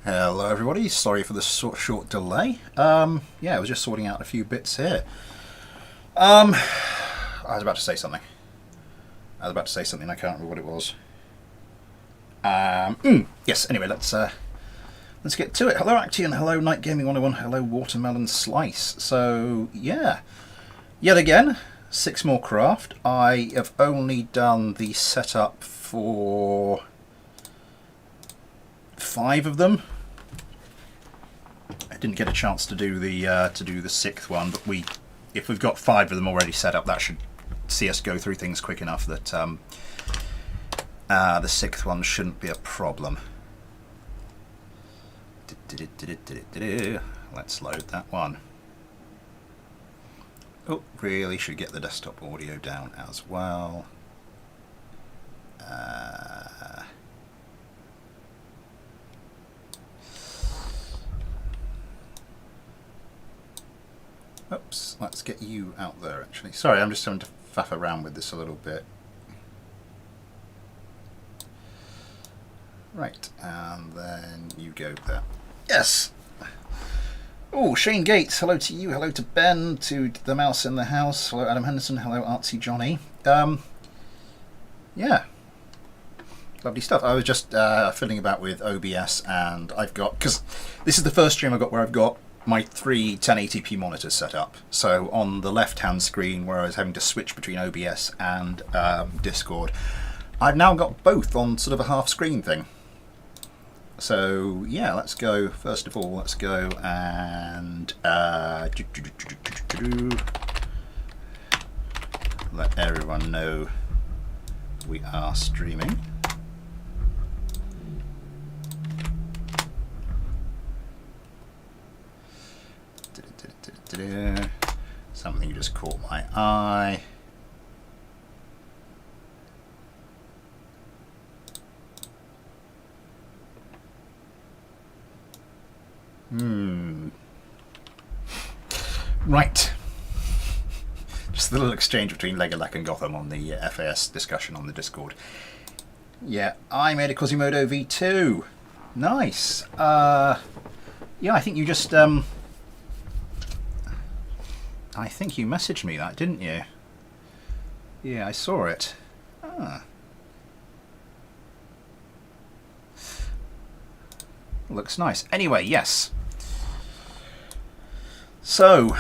Hello everybody, sorry for the short delay. Yeah, I was just sorting out a few bits here. I was about to say something. I can't remember what it was. Yes, anyway, let's get to it. Hello Actian, hello Night Gaming 101, hello Watermelon Slice. So, yeah. Yet again, 6 more craft. I have only done the setup for 5 of them. I didn't get a chance to do the 6th one, but if we've got 5 of them already set up, that should see us go through things quick enough that the 6th one shouldn't be a problem. Let's load that one. Oh, really should get the desktop audio down as well. Oops, let's get you out there actually. Sorry, I'm just having to faff around with this a little bit. Right, and then you go there. Yes! Oh, Shane Gates, hello to you, hello to Ben, to the mouse in the house, hello Adam Henderson, hello Artsy Johnny. Yeah. Lovely stuff. I was just fiddling about with OBS, and I've got, because this is the first stream I've got where I've got my 3 1080p monitors set up. So on the left hand screen where I was having to switch between OBS and Discord, I've now got both on sort of a half screen thing. So yeah, let's go, first of all, let's go and let everyone know we are streaming. Something just caught my eye. Right. Just a little exchange between Legolac and Gotham on the FAS discussion on the Discord. Yeah, I made a Quasimodo V2. Nice. Yeah, I think you just I think you messaged me that, didn't you? Yeah, I saw it. Ah. Looks nice. Anyway, yes. So,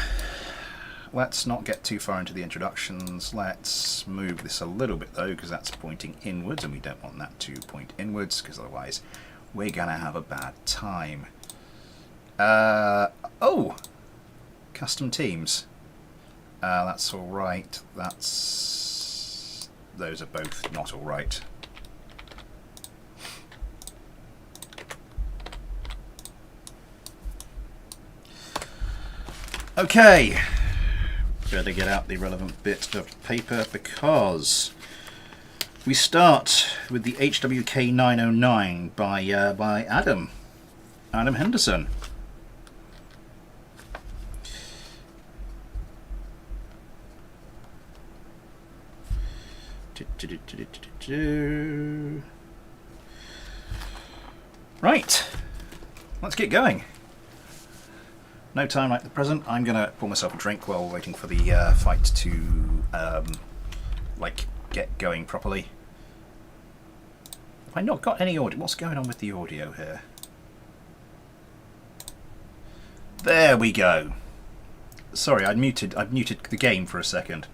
let's not get too far into the introductions. Let's move this a little bit though, because that's pointing inwards, and we don't want that to point inwards, because otherwise we're gonna have a bad time. Oh! Custom teams. That's alright. Those are both not alright. Okay. Better get out the relevant bit of paper because we start with the HWK 909 by Adam Henderson. Right, let's get going. No time like the present. I'm gonna pour myself a drink while waiting for the fight to like get going properly. Have I not got any audio? What's going on with the audio here? There we go. Sorry, I'd muted the game for a second.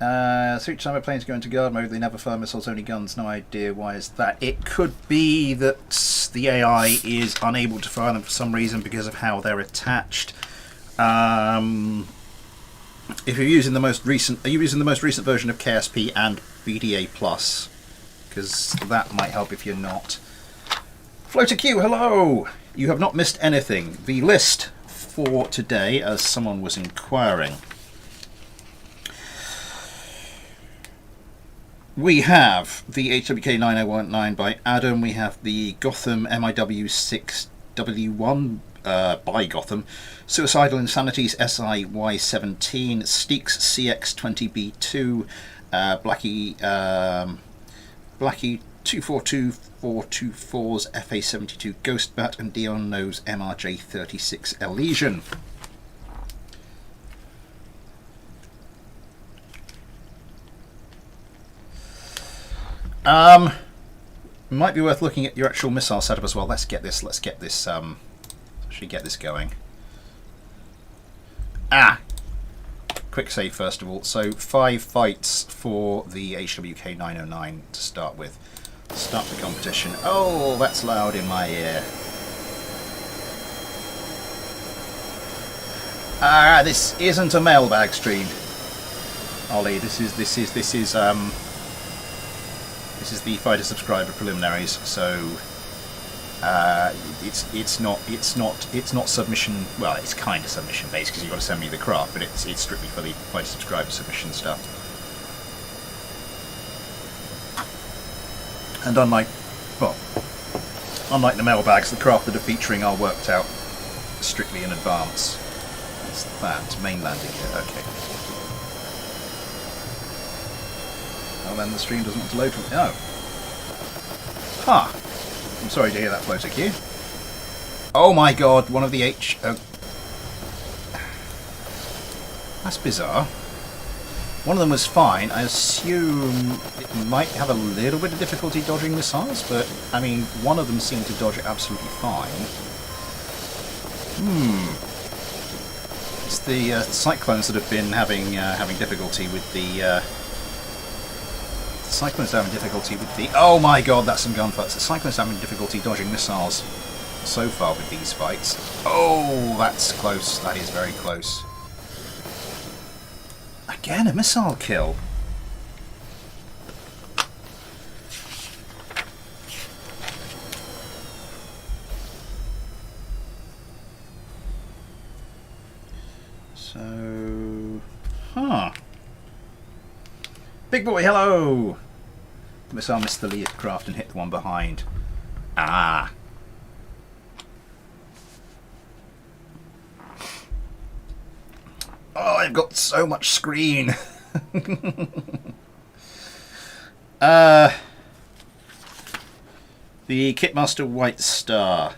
So each time a plane's go into guard mode, they never fire missiles, only guns. No idea why is that. It could be that the AI is unable to fire them for some reason because of how they're attached. If you're using the most recent, are you using the most recent version of KSP and BDA Plus? Because that might help if you're not. Floater Q, hello! You have not missed anything. The list for today, as someone was inquiring. We have the HWK 9019 by Adam. We have the Gotham MIW 6W1 by Gotham. Suicidal Insanities SIY17. Steeks CX20B2. Blackie 242 424's FA-72 Ghost Bat and Dion No's MRJ-36 Elysian. Might be worth looking at your actual missile setup as well. Let's get this actually get this going. Quick save first of all. So 5 fights for the HWK 909 to start with. Start the competition. Oh, that's loud in my ear. This isn't a mailbag stream, Ollie. This is the fighter subscriber preliminaries. So it's not submission. Well, it's kind of submission based because you've got to send me the craft, but it's strictly for the fighter subscriber submission stuff. And unlike the mailbags, the craft that are featuring are worked out strictly in advance. What's that? Main landing gear. Okay. Well, then the stream doesn't want to load from. Oh. Huh. I'm sorry to hear that, floater Q. Oh my god, one of the that's bizarre. One of them was fine. I assume it might have a little bit of difficulty dodging missiles, but I mean, one of them seemed to dodge it absolutely fine. It's the cyclones that have been having difficulty with the. Cyclones having difficulty with the. Oh my god, that's some gunfights. The Cyclones having difficulty dodging missiles so far with these fights. Oh, that's close. That is very close. Again, a missile kill. So, Big boy, hello! The missile missed the lead craft and hit the one behind. Ah. Oh, I've got so much screen. The Kitmaster White Star.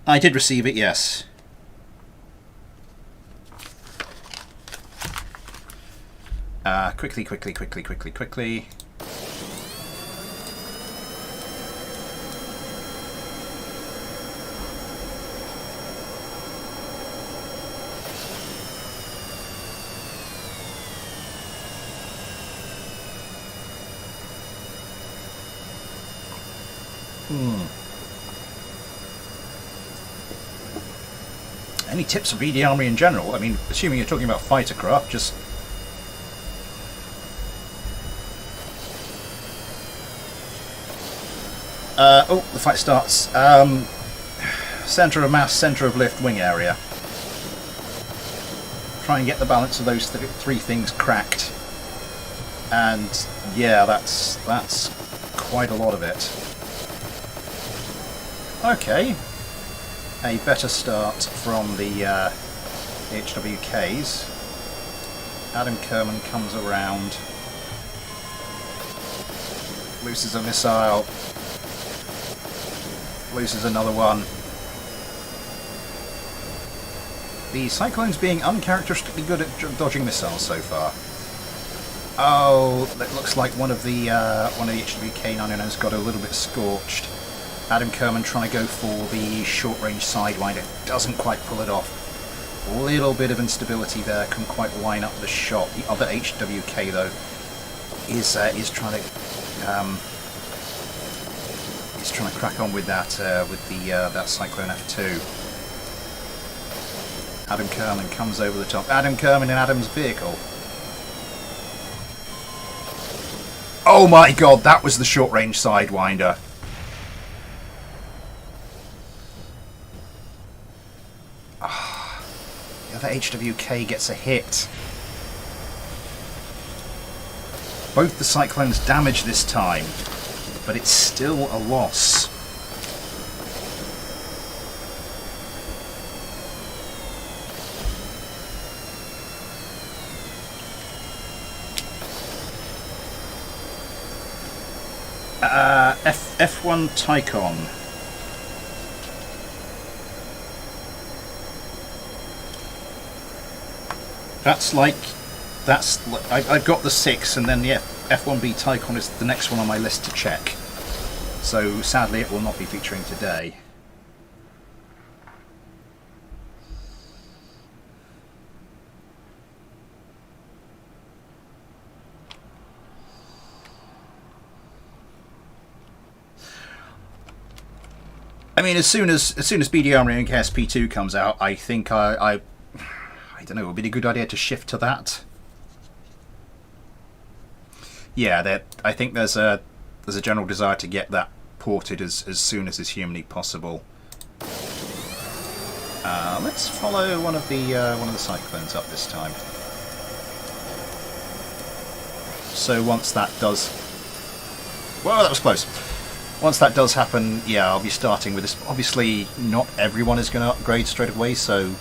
I did receive it, yes. Quickly. Any tips for BD Armory in general? I mean, assuming you're talking about fighter craft, just... oh, the fight starts. Centre of mass, centre of lift, wing area. Try and get the balance of those three things cracked. And yeah, that's quite a lot of it. Okay. A better start from the HWKs. Adam Kerman comes around. Looses a missile. Loses another one. The Cyclones being uncharacteristically good at dodging missiles so far. Oh, it looks like one of the HWK 909's got a little bit scorched. Adam Kerman trying to go for the short-range sidewinder. Doesn't quite pull it off. A little bit of instability there. Couldn't quite line up the shot. The other HWK though is trying to crack on with that that Cyclone F2. Adam Kerman comes over the top. Adam Kerman in Adam's vehicle. Oh my god, that was the short-range sidewinder. The other HWK gets a hit. Both the Cyclones damage this time, but it's still a loss. F1 Tycon. I've got the 6, and then the F1B Tycon is the next one on my list to check. So sadly it will not be featuring today. I mean, as soon as BD Armory and KSP2 comes out, I think I don't know, it would be a good idea to shift to that. Yeah, I think there's a general desire to get that ported as soon as is humanly possible. Let's follow one of the cyclones up this time. So once that does, well, that was close. Once that does happen, yeah, I'll be starting with this. Obviously, not everyone is going to upgrade straight away, so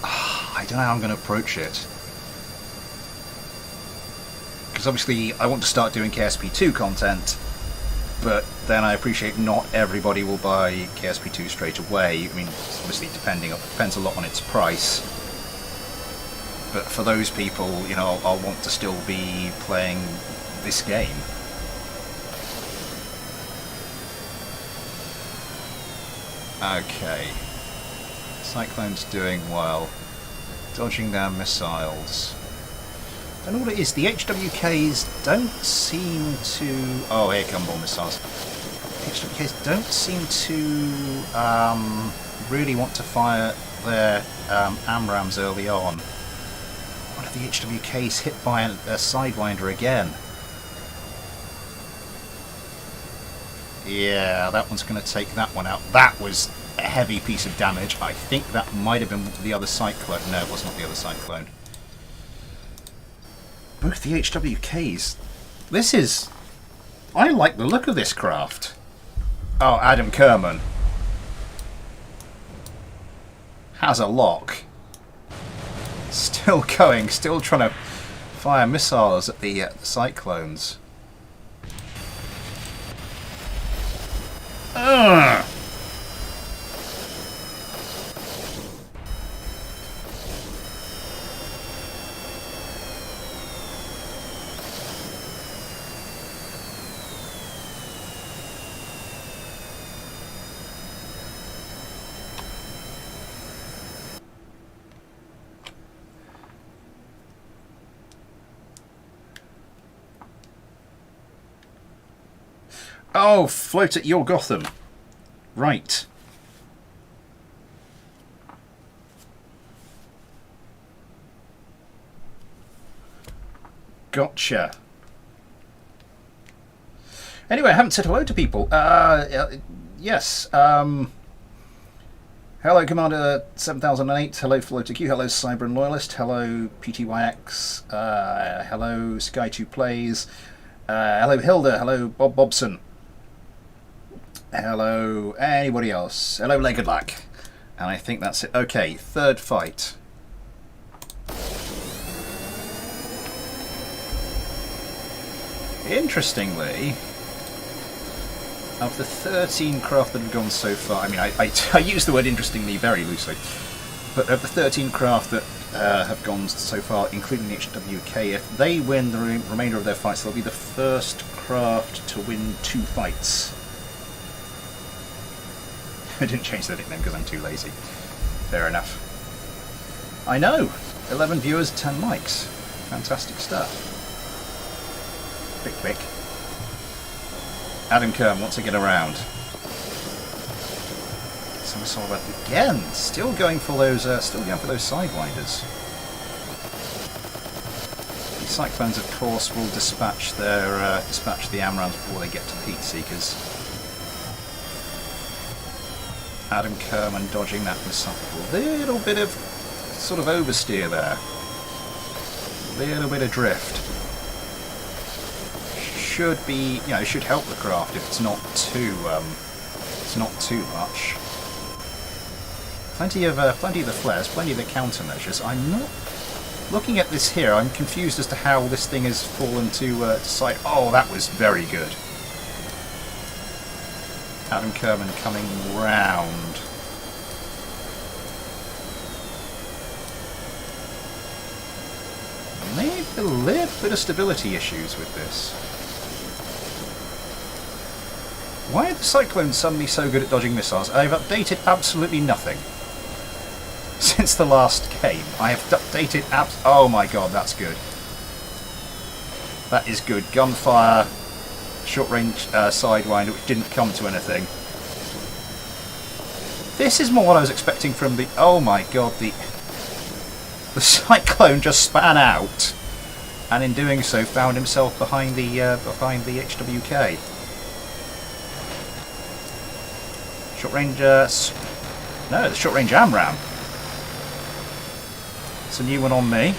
I don't know how I'm going to approach it. Because obviously, I want to start doing KSP2 content, but then I appreciate not everybody will buy KSP2 straight away. I mean, it's obviously depends a lot on its price. But for those people, you know, I'll want to still be playing this game. Okay, Cyclone's doing well, dodging their missiles. I don't know what it is, the HWKs don't seem to... Oh, here come more missiles. The HWKs don't seem to really want to fire their AMRAAMs early on. One of the HWKs hit by a Sidewinder again. Yeah, that one's going to take that one out. That was a heavy piece of damage. I think that might have been the other Cyclone. No, it was not the other Cyclone. Both the HWKs. This is... I like the look of this craft. Oh, Adam Kerman has a lock. Still going, still trying to fire missiles at the Cyclones. Ugh. Oh, float at your Gotham. Right. Gotcha. Anyway, I haven't said hello to people. Yes. Hello, Commander 7008. Hello, Floater Q. Hello, Cyber and Loyalist. Hello, PTYX. Hello, Sky2 Plays. Hello, Hilda. Hello, Bob Bobson. Hello, anybody else? Hello, Good Luck. And I think that's it. Okay, third fight. Interestingly, of the 13 craft that have gone so far, I mean, I use the word interestingly very loosely, but of the 13 craft that have gone so far, including the HWK, if they win the remainder of their fights, they'll be the first craft to win 2 fights. I didn't change the nickname because I'm too lazy. Fair enough. I know! 11 viewers, 10 mics. Fantastic stuff. Quick. Adam Kerm wants to get around. So it's all about again. Still going for those sidewinders. The Cyclones, of course, will dispatch the AMRAAMs before they get to the Heat Seekers. Adam Kerman dodging that missile. A little bit of sort of oversteer there. A little bit of drift. Should be, you know, should help the craft if it's not too much. Plenty of the flares, plenty of the countermeasures. I'm not Looking at this here, I'm confused as to how this thing has fallen to side. Oh, that was very good. Adam Kerman coming round. Maybe a little bit of stability issues with this. Why are the Cyclones suddenly so good at dodging missiles? I've updated absolutely nothing since the last game. I have updated oh my god, that's good. That is good. Gunfire, short range sidewinder, which didn't come to anything. This is more what I was expecting from the. Oh my god, the Cyclone just span out, and in doing so found himself behind the HWK. Short range. No, the short range AMRAAM. It's a new one on me.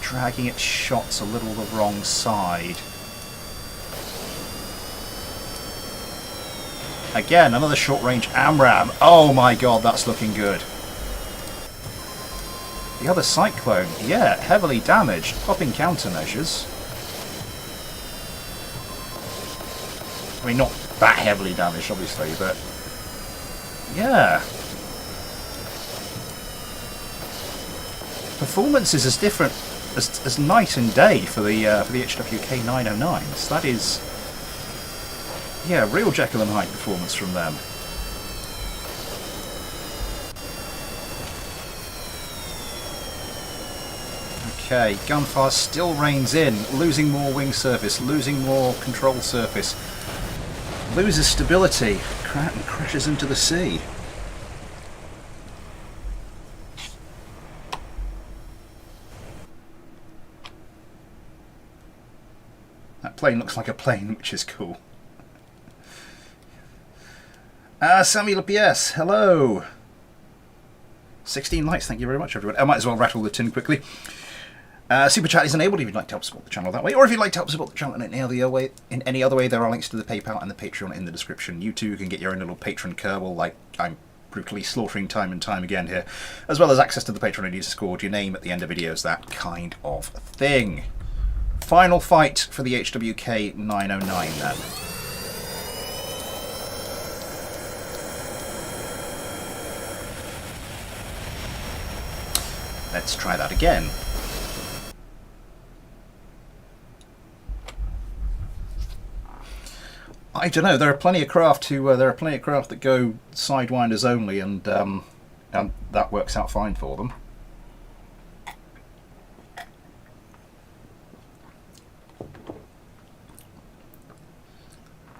Dragging its shots a little the wrong side. Again, another short-range AMRAAM. Oh my god, that's looking good. The other Cyclone, yeah, heavily damaged, popping countermeasures. I mean, not that heavily damaged, obviously, but yeah. Performance is as different as night and day for the HWK 909s. That is, yeah, real Jekyll and Hyde performance from them. Okay, gunfire still reigns in, losing more wing surface, losing more control surface, loses stability, and crashes into the sea. That plane looks like a plane, which is cool. Samuel PS, hello. 16 likes, thank you very much, everyone. I might as well rattle the tin quickly. Super Chat is enabled if you'd like to help support the channel that way, or if you'd like to help support the channel in any other way, there are links to the PayPal and the Patreon in the description. You too can get your own little patron Kerbal, like I'm brutally slaughtering time and time again here, as well as access to the Patreon Discord, your name at the end of videos, that kind of thing. Final fight for the HWK 909 then. Let's try that again. I don't know. There are plenty of craft that go sidewinders only, and that works out fine for them.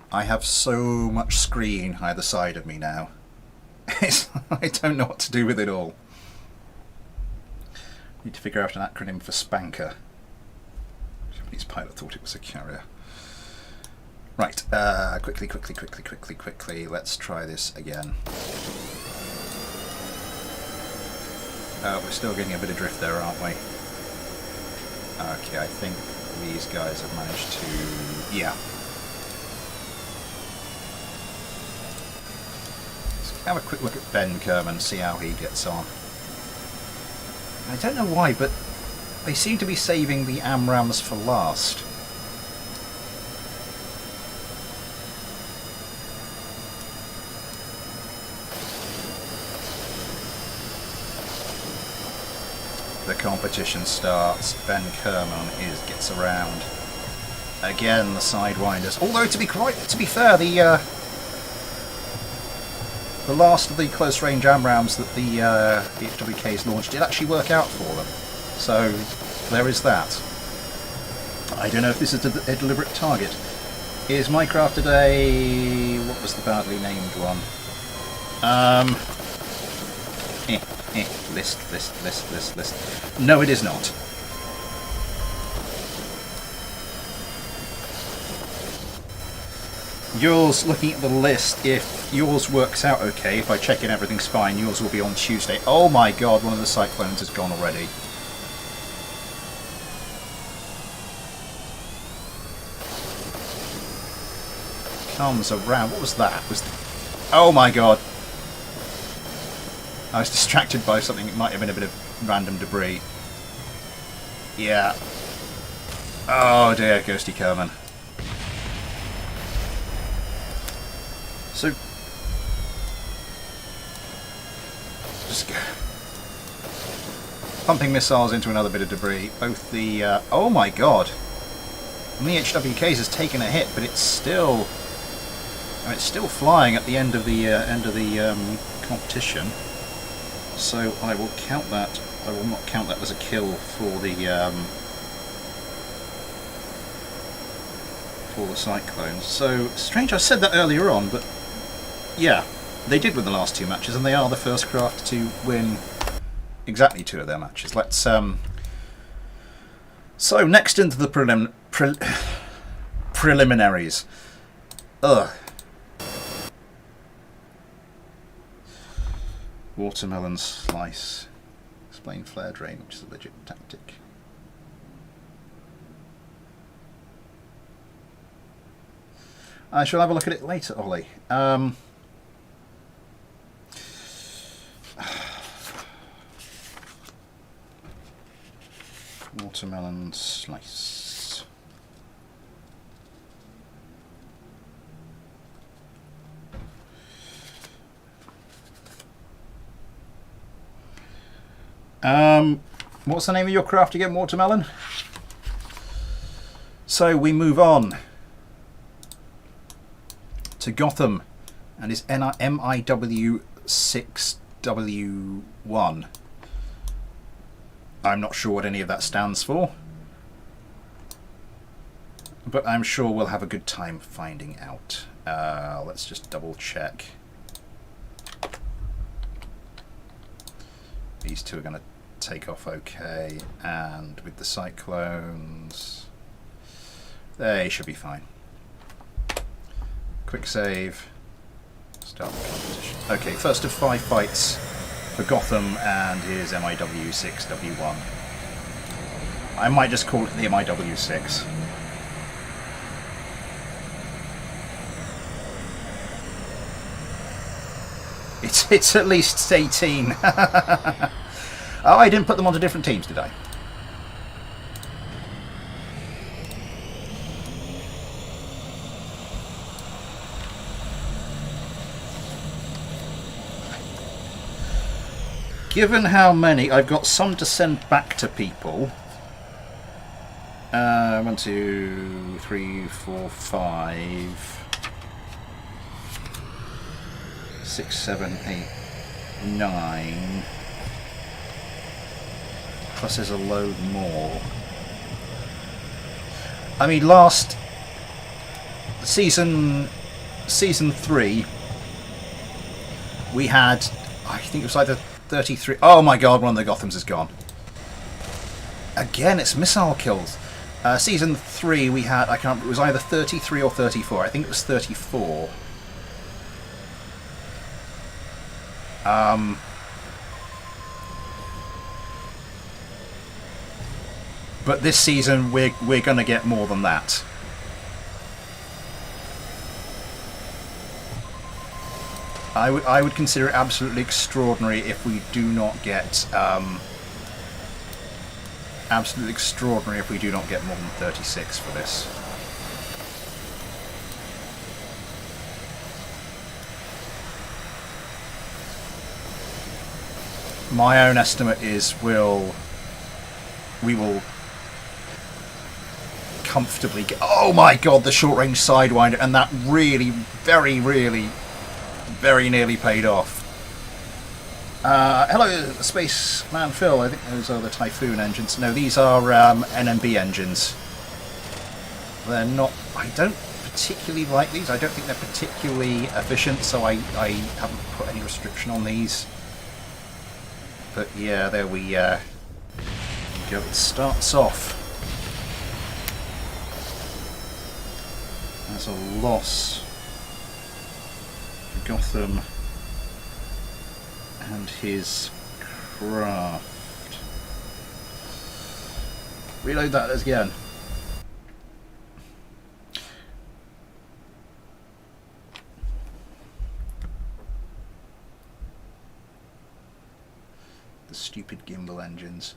I have so much screen either side of me now. I don't know what to do with it all. Need to figure out an acronym for Spanker. Japanese pilot thought it was a carrier. Right, quickly, let's try this again. We're still getting a bit of drift there, aren't we? Okay, I think these guys have managed to... yeah. Let's have a quick look at Ben Kerman, see how he gets on. I don't know why, but they seem to be saving the AMRAAMs for last. The competition starts. Ben Kerman gets around. Again, the sidewinders. Although to be fair, the last of the close range AMRAAMs that the HWK's launched did actually work out for them. So there is that. I don't know if this is a deliberate target. Is Minecraft today? What was the badly named one? List. No, it is not. Yours, looking at the list, if yours works out okay, if I check in everything's fine, yours will be on Tuesday. Oh my god, one of the Cyclones has gone already. Comes around. What was that? Oh my god. I was distracted by something that might have been a bit of random debris. Yeah. Oh dear, Ghosty Kerman. So... just go. Pumping missiles into another bit of debris. Both the... oh my god! And the HWKs has taken a hit, but it's still... it's still flying at the end of the competition. So I will count that. I will not count that as a kill for the Cyclones. So strange. I said that earlier on, but yeah, they did win the last 2 matches, and they are the first craft to win exactly 2 of their matches. Let's so next into the preliminaries. Ugh. Watermelon slice. Explain flare drain, which is a legit tactic. I shall have a look at it later, Ollie. Watermelon slice. What's the name of your craft again, Watermelon? So we move on to Gotham and his MIW6W1. I'm not sure what any of that stands for, but I'm sure we'll have a good time finding out. Let's just double check. These two are going to take off okay, and with the Cyclones, they should be fine. Quick save. Start the competition. Okay, first of 5 fights for Gotham and his MIW6W1. I might just call it the MIW6. It's at least 18. Oh, I didn't put them onto different teams, did I? Given how many, I've got some to send back to people. 1, 2, 3, 4, 5, 6, 7, 8, 9. Plus there's a load more. I mean, last season 3, we had, I think it was either 33. Oh my god, one of the Gothams is gone. Again, it's missile kills. Season 3 we had, I can't remember, it was either 33 or 34. I think it was 34. But this season we're going to get more than that. I would consider it absolutely extraordinary if we do not get absolutely extraordinary if we do not get more than 36 for this. My own estimate is we will comfortably get... Oh my god, the short range sidewinder, and that really, very nearly paid off. Hello, Spaceman Phil. I think those are the Typhoon engines. No, these are NMB engines. They're not... I don't particularly like these. I don't think they're particularly efficient, so I haven't put any restriction on these. But yeah, there we go. It starts off as a loss for Gotham and his craft. Reload that again. Stupid gimbal engines.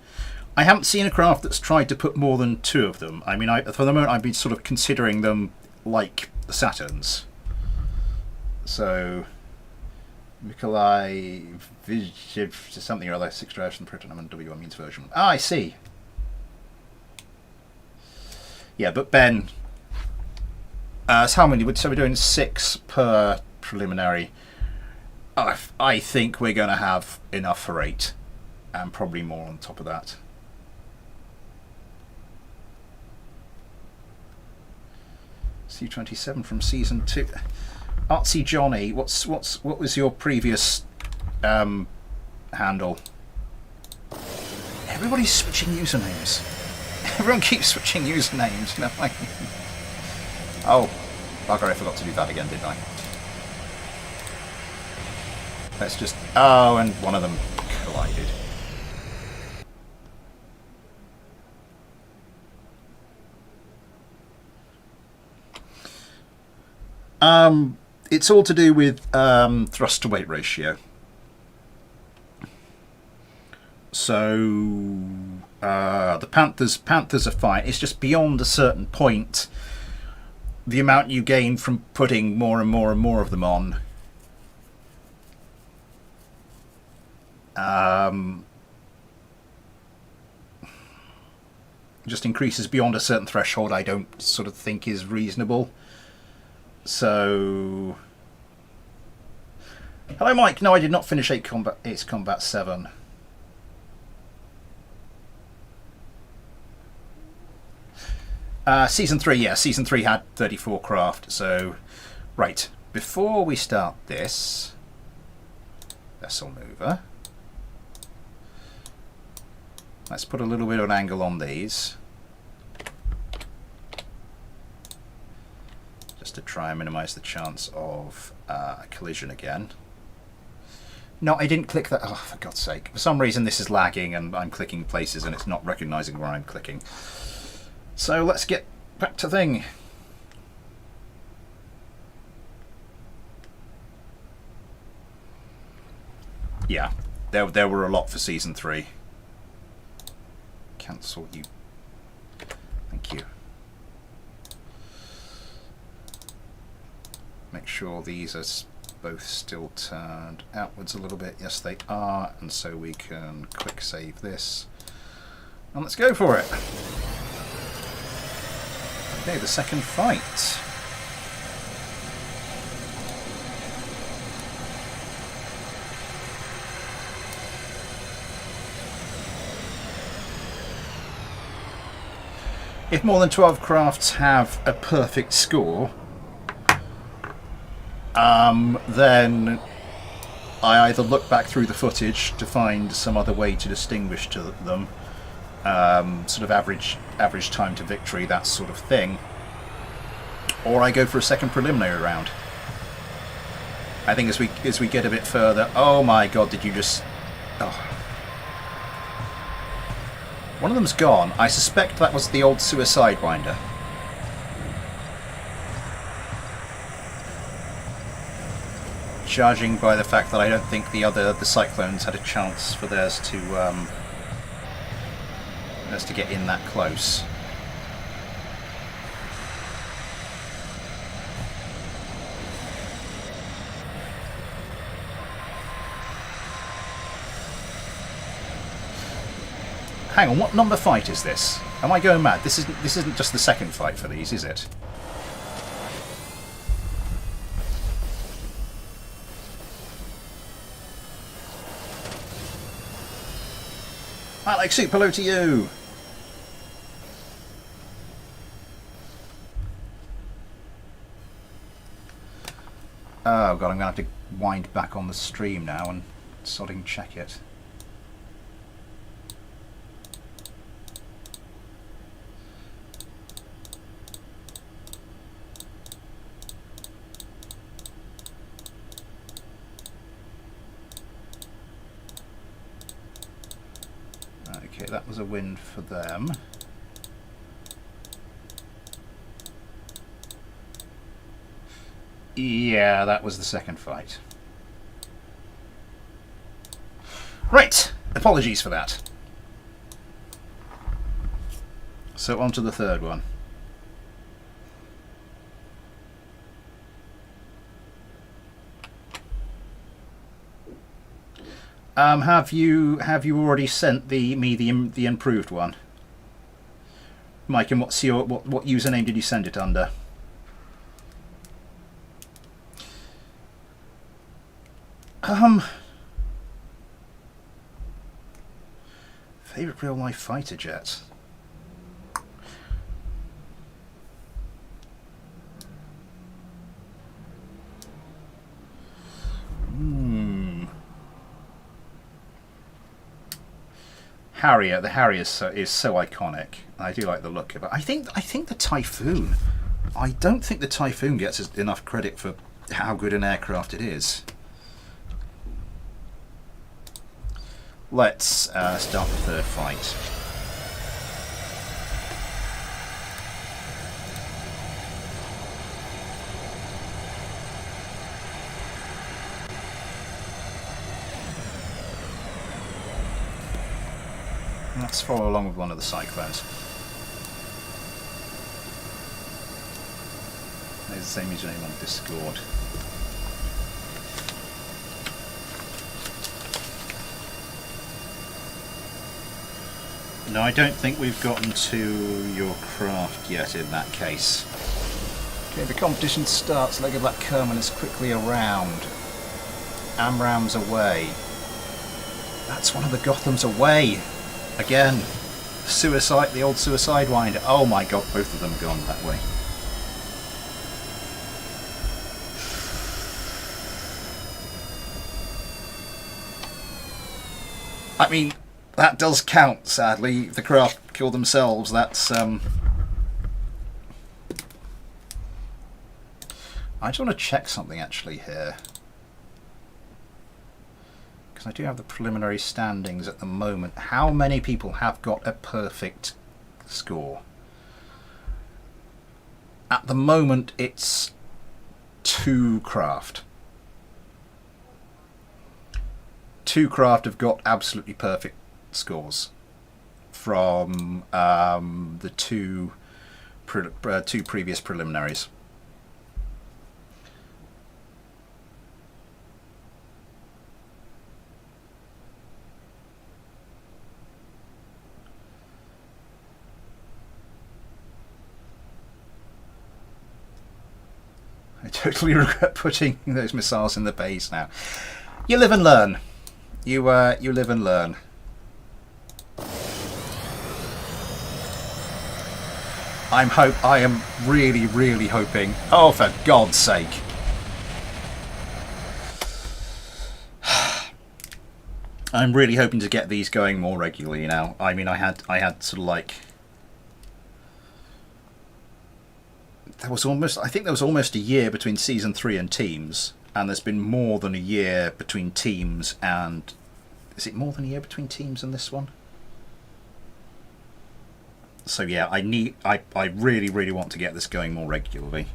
I haven't seen a craft that's tried to put more than 2 of them. I mean, for the moment I've been sort of considering them like the Saturns. So, Nikolai something or other, 6th generation proton and W1 means version. Ah, I see. Yeah, but Ben, so how many? So we're doing 6 per preliminary. I think we're going to have enough for 8, and probably more on top of that. C27 from season 2. Artsy Johnny, what was your previous handle? Everybody's switching usernames. Everyone keeps switching usernames. No, oh, bugger! I forgot to do that again, didn't I? Let's just... Oh, and one of them collided. It's all to do with thrust to weight ratio. So the Panthers are fine. It's just beyond a certain point, the amount you gain from putting more and more and more of them on just increases beyond a certain threshold. I don't sort of think is reasonable. So, hello Mike. No, I did not finish Ace Combat 7. Season 3, yeah, Season 3 had 34 craft. So, right, before we start this vessel mover, let's put a little bit of an angle on these, just to try and minimize the chance of a collision again. No, I didn't click that. Oh, for God's sake. For some reason this is lagging and I'm clicking places and it's not recognizing where I'm clicking. So let's get back to thing. Yeah, there were a lot for Season 3. Cancel you. Thank you. Make sure these are both still turned outwards a little bit. Yes, they are. And so we can quick save this. And let's go for it. Okay, the second fight. If more than 12 crafts have a perfect score, then I either look back through the footage to find some other way to distinguish to them, sort of average time to victory, that sort of thing, or I go for a second preliminary round. I think as we get a bit further. Oh my God! Did you just? Oh. One of them's gone. I suspect that was the old suicide winder. Judging by the fact that I don't think the Cyclones had a chance for theirs to get in that close. Hang on, what number fight is this? Am I going mad? This isn't just the second fight for these, is it? Alex, super hello to you! Oh God, I'm going to have to wind back on the stream now and sodding check it. Okay, that was a win for them. Yeah, that was the second fight. Right, Apologies for that. So on to the third one. Have you already sent me the improved one, Mike? And what's your what username did you send it under? Favorite real life fighter jet. Harrier. The Harrier is so iconic. I do like the look of it. I think the Typhoon. I don't think the Typhoon gets enough credit for how good an aircraft it is. Let's start the third fight. Let's follow along with one of the Cyclones. There's the same username on Discord. No, I don't think we've gotten to your craft yet in that case. Okay, the competition starts. Leg of Black Kerman is quickly around. Amram's away. That's one of the Gothams away. Again, suicide, the old suicide winder. Oh my god, both of them gone that way. I mean, that does count, sadly. If the craft kill themselves, that's... I just want to check something actually here. Because I do have the preliminary standings at the moment. How many people have got a perfect score? At the moment, it's 2 craft. 2 craft have got absolutely perfect scores from the two previous preliminaries. I totally regret putting those missiles in the base now. You live and learn. You live and learn. I am really hoping. Oh, for God's sake! I'm really hoping to get these going more regularly now. I mean, I had sort of like. I think there was almost a year between season 3 and teams, and there's been more than a year between teams and... Is it more than a year between teams and this one? So yeah, I really want to get this going more regularly.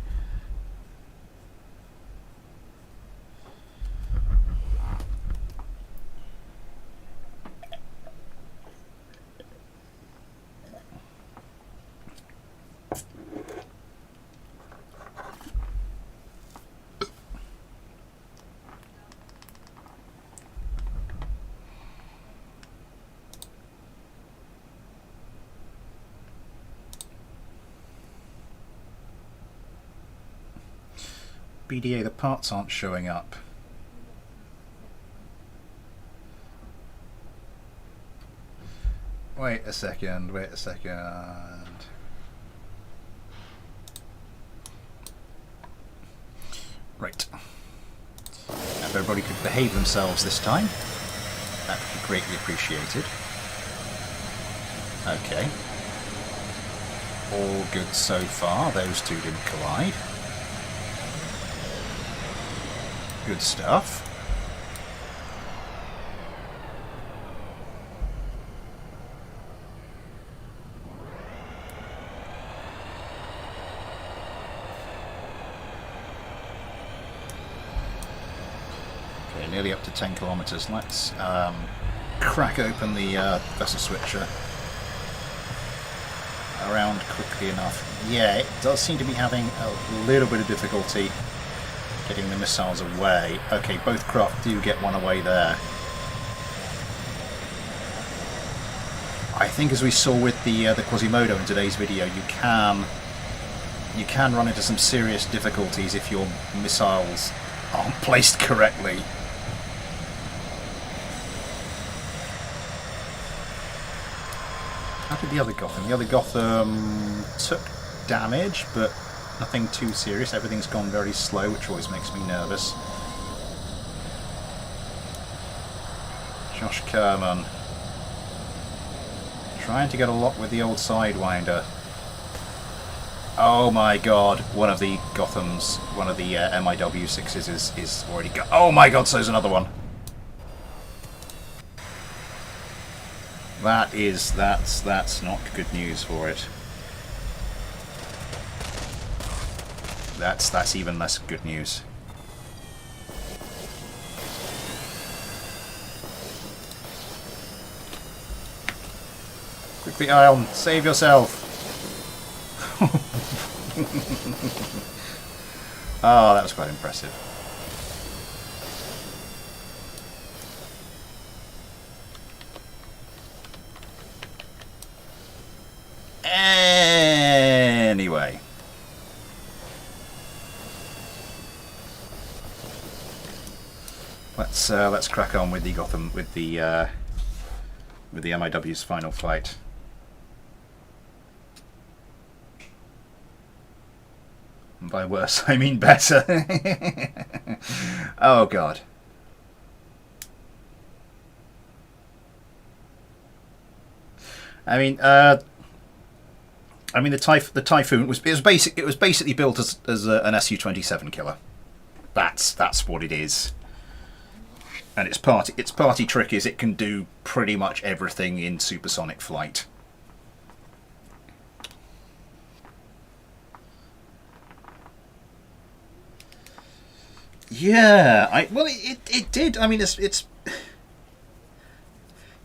BDA, the parts aren't showing up. Wait a second. Right. If everybody could behave themselves this time, that would be greatly appreciated. Okay. All good so far. Those two didn't collide. Good stuff. Okay, nearly up to 10 kilometers. Let's crack open the vessel switcher around quickly enough. Yeah, it does seem to be having a little bit of difficulty getting the missiles away. Okay, both craft do get one away there. I think, as we saw with the Quasimodo in today's video, you can run into some serious difficulties if your missiles aren't placed correctly. How did the other Gotham? The other Gotham took damage, but nothing too serious. Everything's gone very slow, which always makes me nervous. Josh Kerman trying to get a lock with the old Sidewinder. Oh my god, one of the Gothams, one of the MIW6s is already go. Oh my god, so's another one. That's not good news for it. That's even less good news. Quickly, Ion, save yourself. Oh, that was quite impressive. Anyway, let's crack on with the Gotham, with the MIW's final fight. And by worse, I mean better. Oh god. I mean, the Typhoon was basically built as an Su-27 killer. That's what it is. And its party trick is it can do pretty much everything in supersonic flight. Yeah, well, it did. I mean, it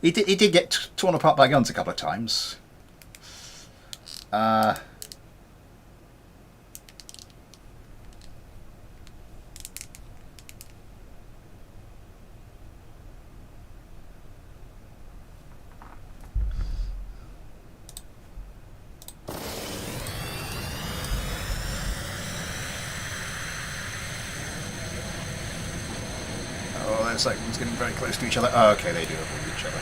did get torn apart by guns a couple of times. Looks like one's getting very close to each other. Oh, okay, they do avoid each other.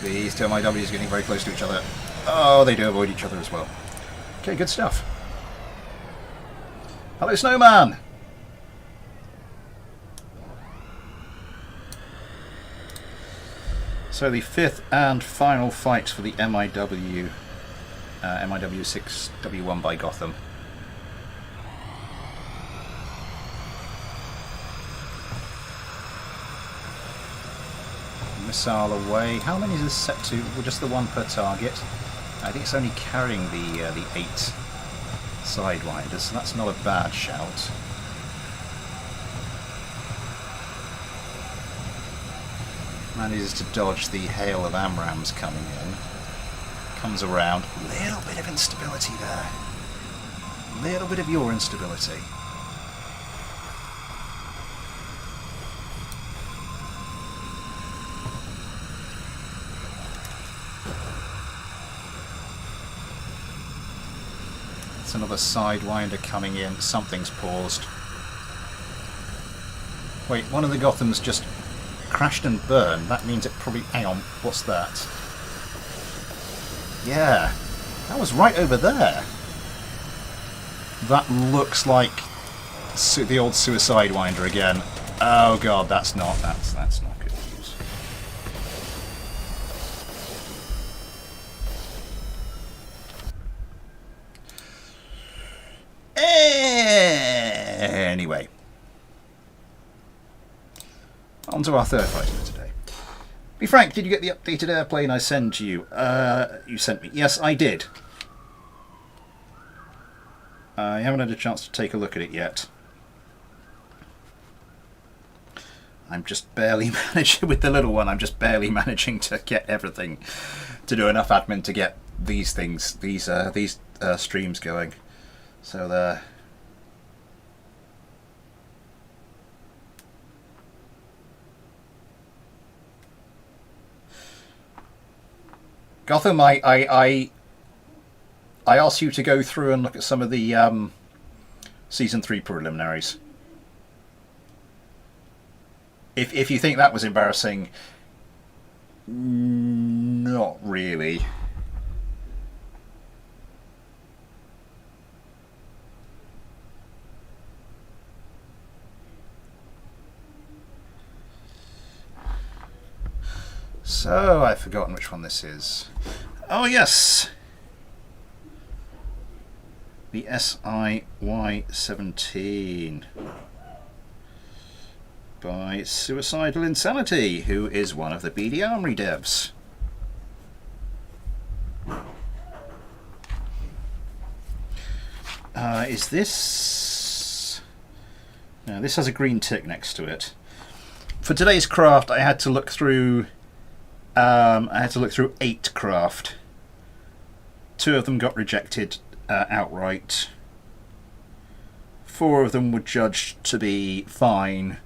These two MIWs getting very close to each other. Oh, they do avoid each other as well. Okay, good stuff. Hello, Snowman! So the fifth and final fight for the MIW, MIW6W1 by Gotham. Missile away. How many is this set to? Well, just the one per target. I think it's only carrying the 8 Sidewinders, so that's not a bad shout. Manages to dodge the hail of AMRAAMs coming in. Comes around. Little bit of instability there. Little bit of your instability. Another Sidewinder coming in. Something's paused. Wait, one of the Gothams just crashed and burned. That means it probably... Hang on, what's that? Yeah, that was right over there. That looks like the old Suicidewinder again. Oh god, that's not good news. Anyway, on to our third fight of today. Be frank, did you get the updated airplane I sent you? You sent me. Yes, I did. I haven't had a chance to take a look at it yet. I'm just barely managing with the little one. I'm just barely managing to get everything, to do enough admin to get these things, these streams going. So there. Gotham, I asked you to go through and look at some of the season 3 preliminaries. If you think that was embarrassing, not really. So, I've forgotten which one this is. Oh, yes! The SIY-17 by Suicidal Insanity, who is one of the BD Armory devs. Is this... No, this has a green tick next to it. For today's craft, I had to look through 8 craft. 2 of them got rejected outright. 4 of them were judged to be fine.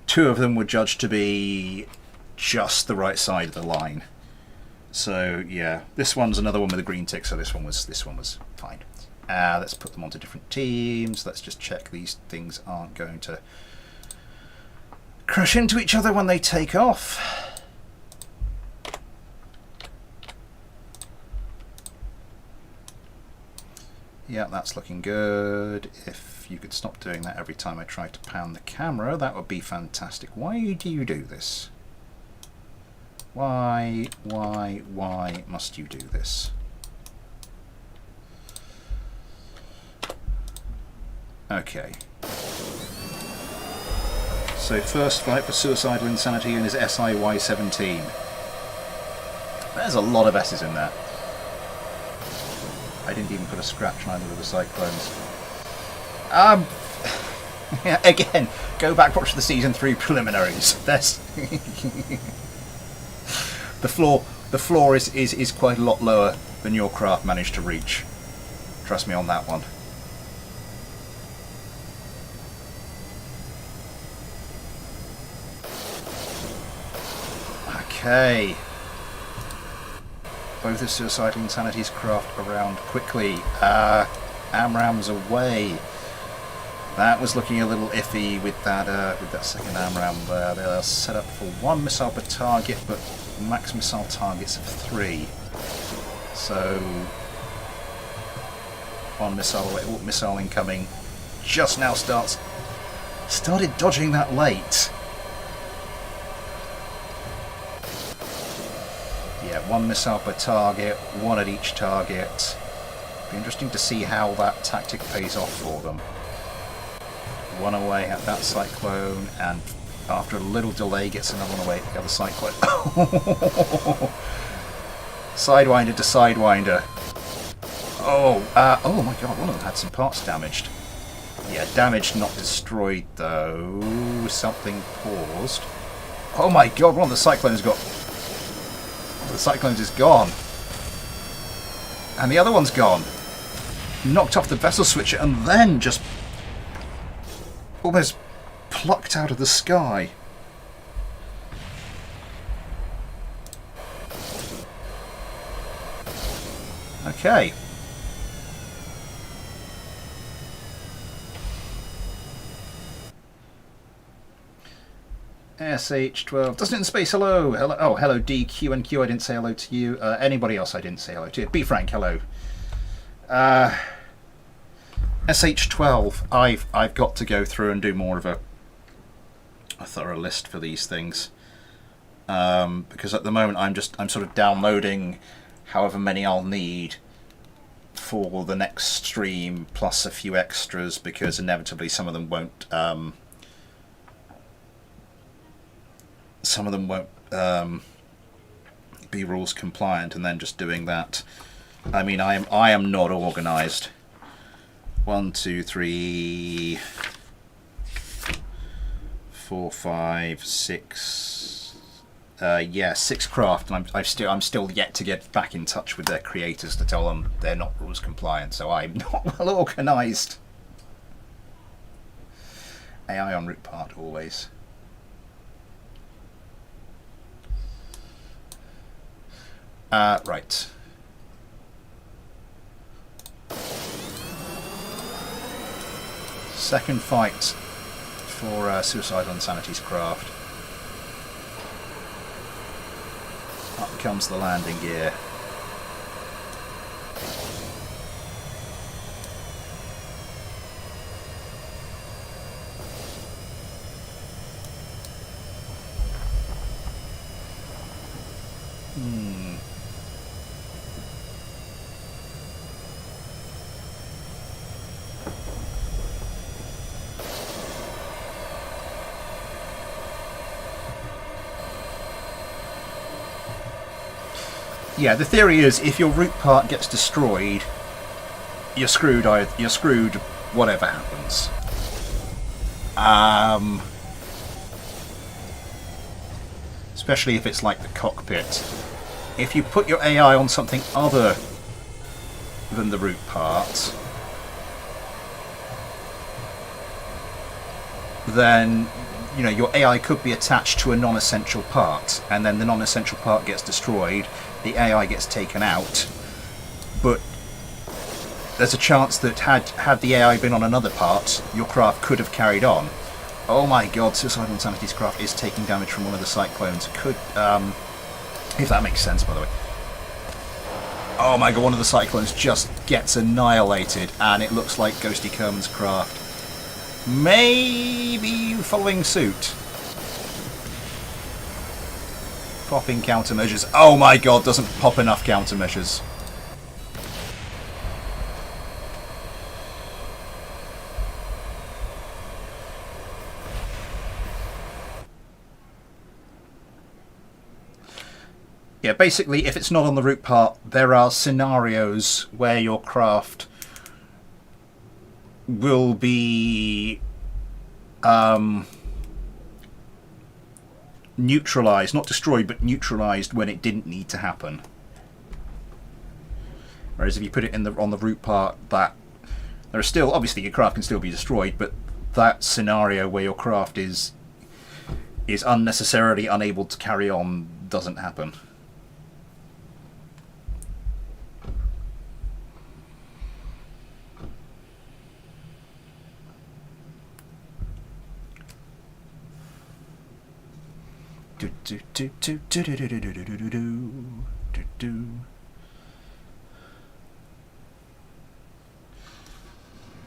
2 of them were judged to be just the right side of the line. So yeah, this one's another one with a green tick. So this one was fine. Let's put them onto different teams. Let's just check these things aren't going to crash into each other when they take off. Yeah, that's looking good. If you could stop doing that every time I try to pan the camera, that would be fantastic. Why do you do this? Why must you do this? Okay. So first flight for Suicidal Insanity and his SIY-17. There's a lot of S's in there. I didn't even put a scratch on either of the cyclones. Yeah, again, go back, watch the season 3 preliminaries. That's the floor is quite a lot lower than your craft managed to reach. Trust me on that one. Okay. Both of Suicidal Insanity's craft around quickly. AMRAM's away. That was looking a little iffy with that second AMRAM there. They're set up for 1 missile per target, but max missile targets of 3. So 1 missile incoming. Just now started dodging that late. Yeah, 1 missile per target, 1 at each target. Be interesting to see how that tactic pays off for them. 1 away at that cyclone, and after a little delay gets another one away at the other cyclone. Sidewinder to Sidewinder. Oh my god, one of them had some parts damaged. Yeah, damaged, not destroyed though. Something paused. Oh my god, one of the cyclones got... The cyclones is gone. And the other one's gone. Knocked off the vessel switcher and then just almost plucked out of the sky. Okay. SH12. Doesn't it in space? Hello. Hello. Oh, hello DQ and Q. I didn't say hello to you. Anybody else I didn't say hello to? Be Frank. Hello. SH12. I've got to go through and do more of a thorough list for these things, because at the moment I'm sort of downloading however many I'll need for the next stream, plus a few extras, because inevitably some of them won't be rules compliant, and then just doing that. I mean, I am not organised. 1, 2, 3, 4, 5, 6. Yeah, 6 craft, and I'm still yet to get back in touch with their creators to tell them they're not rules compliant. So I'm not well organised. AI on route part always. Right. Second fight for Suicidal Insanity's craft. Up comes the landing gear. Yeah, the theory is if your root part gets destroyed, you're screwed. You're screwed. Whatever happens. Especially if it's like the cockpit. If you put your AI on something other than the root part, then your AI could be attached to a non-essential part, and then the non-essential part gets destroyed. The AI gets taken out, but there's a chance that had the AI been on another part, your craft could have carried on. Oh my god, Suicidal Insanity's craft is taking damage from one of the cyclones. Could, if that makes sense, by the way. Oh my god, one of the cyclones just gets annihilated, and it looks like Ghosty Kerman's craft maybe following suit. Popping countermeasures. Oh my god, doesn't pop enough countermeasures. Yeah, basically, if it's not on the root part, there are scenarios where your craft will be neutralized, not destroyed, but neutralized when it didn't need to happen. Whereas if you put it on the root part, that there are still, obviously your craft can still be destroyed, but that scenario where your craft is unnecessarily unable to carry on doesn't happen.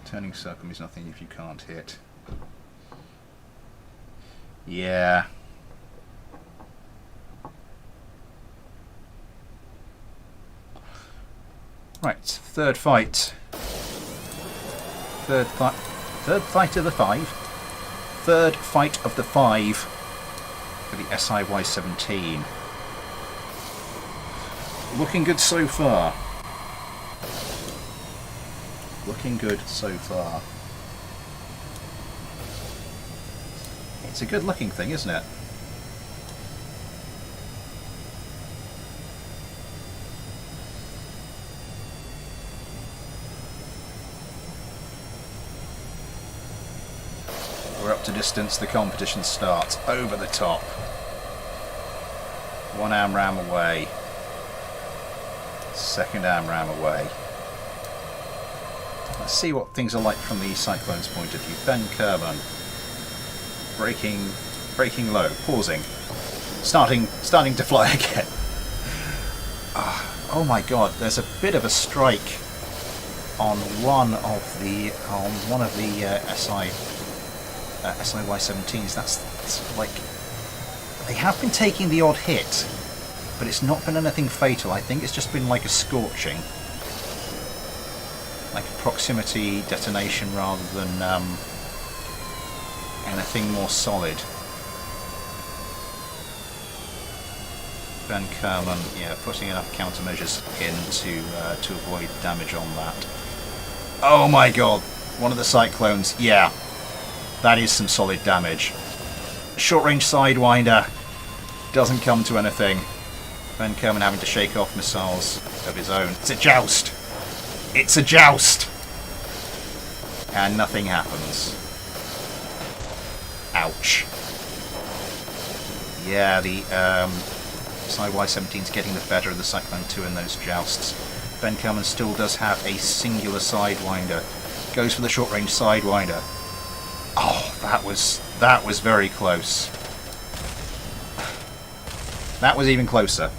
Turning circle means nothing if you can't hit. Yeah. Right, third fight. Third fight of the 5. Third fight of the 5 for the SIY-17. Looking good so far. Looking good so far. It's a good looking thing, isn't it? We're up to distance, the competition starts. Over the top. 1 AMRAAM away. 2nd AMRAAM away. Let's see what things are like from the Cyclone's point of view. Ben Kerman. Braking low. Pausing. Starting to fly again. Oh my god, there's a bit of a strike on one of the SIY-17s. That's like, they have been taking the odd hit, but it's not been anything fatal. I think it's just been like a scorching, like a proximity detonation rather than anything more solid. Ben Kerman, yeah, putting enough countermeasures in to avoid damage on that. Oh my god, one of the cyclones, yeah, that is some solid damage. Short-range Sidewinder doesn't come to anything. Ben Kerman having to shake off missiles of his own. It's a joust! It's a joust! And nothing happens. Ouch. Yeah, the Y-17's getting the better of the Cyclone 2 in those jousts. Ben Kerman still does have a singular Sidewinder. Goes for the short-range Sidewinder. Oh, that was very close. That was even closer.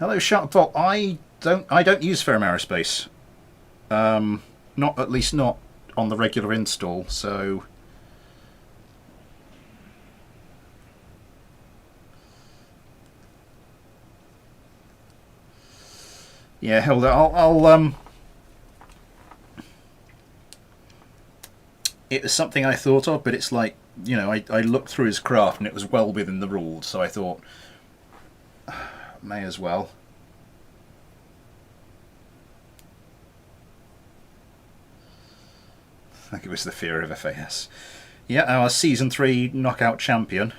Hello, Sharpbot. I don't use Ferrum Aerospace. Not, at least not on the regular install, so yeah, hold on. I'll it was something I thought of, but it's like, you know, I looked through his craft and it was well within the rules, so I thought may as well. I think it was the fear of FAS. Yeah, our Season 3 knockout champion.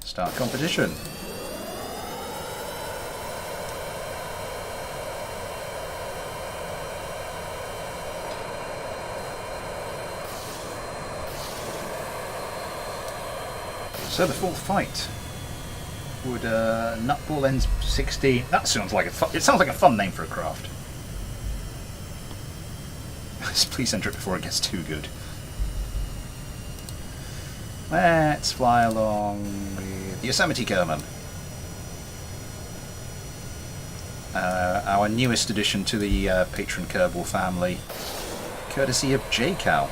Start competition. So the fourth fight would Nutball ends 16. That sounds like it sounds like a fun name for a craft. Please enter it before it gets too good. Let's fly along with Yosemite Kerman, our newest addition to the patron Kerbal family, courtesy of JCal.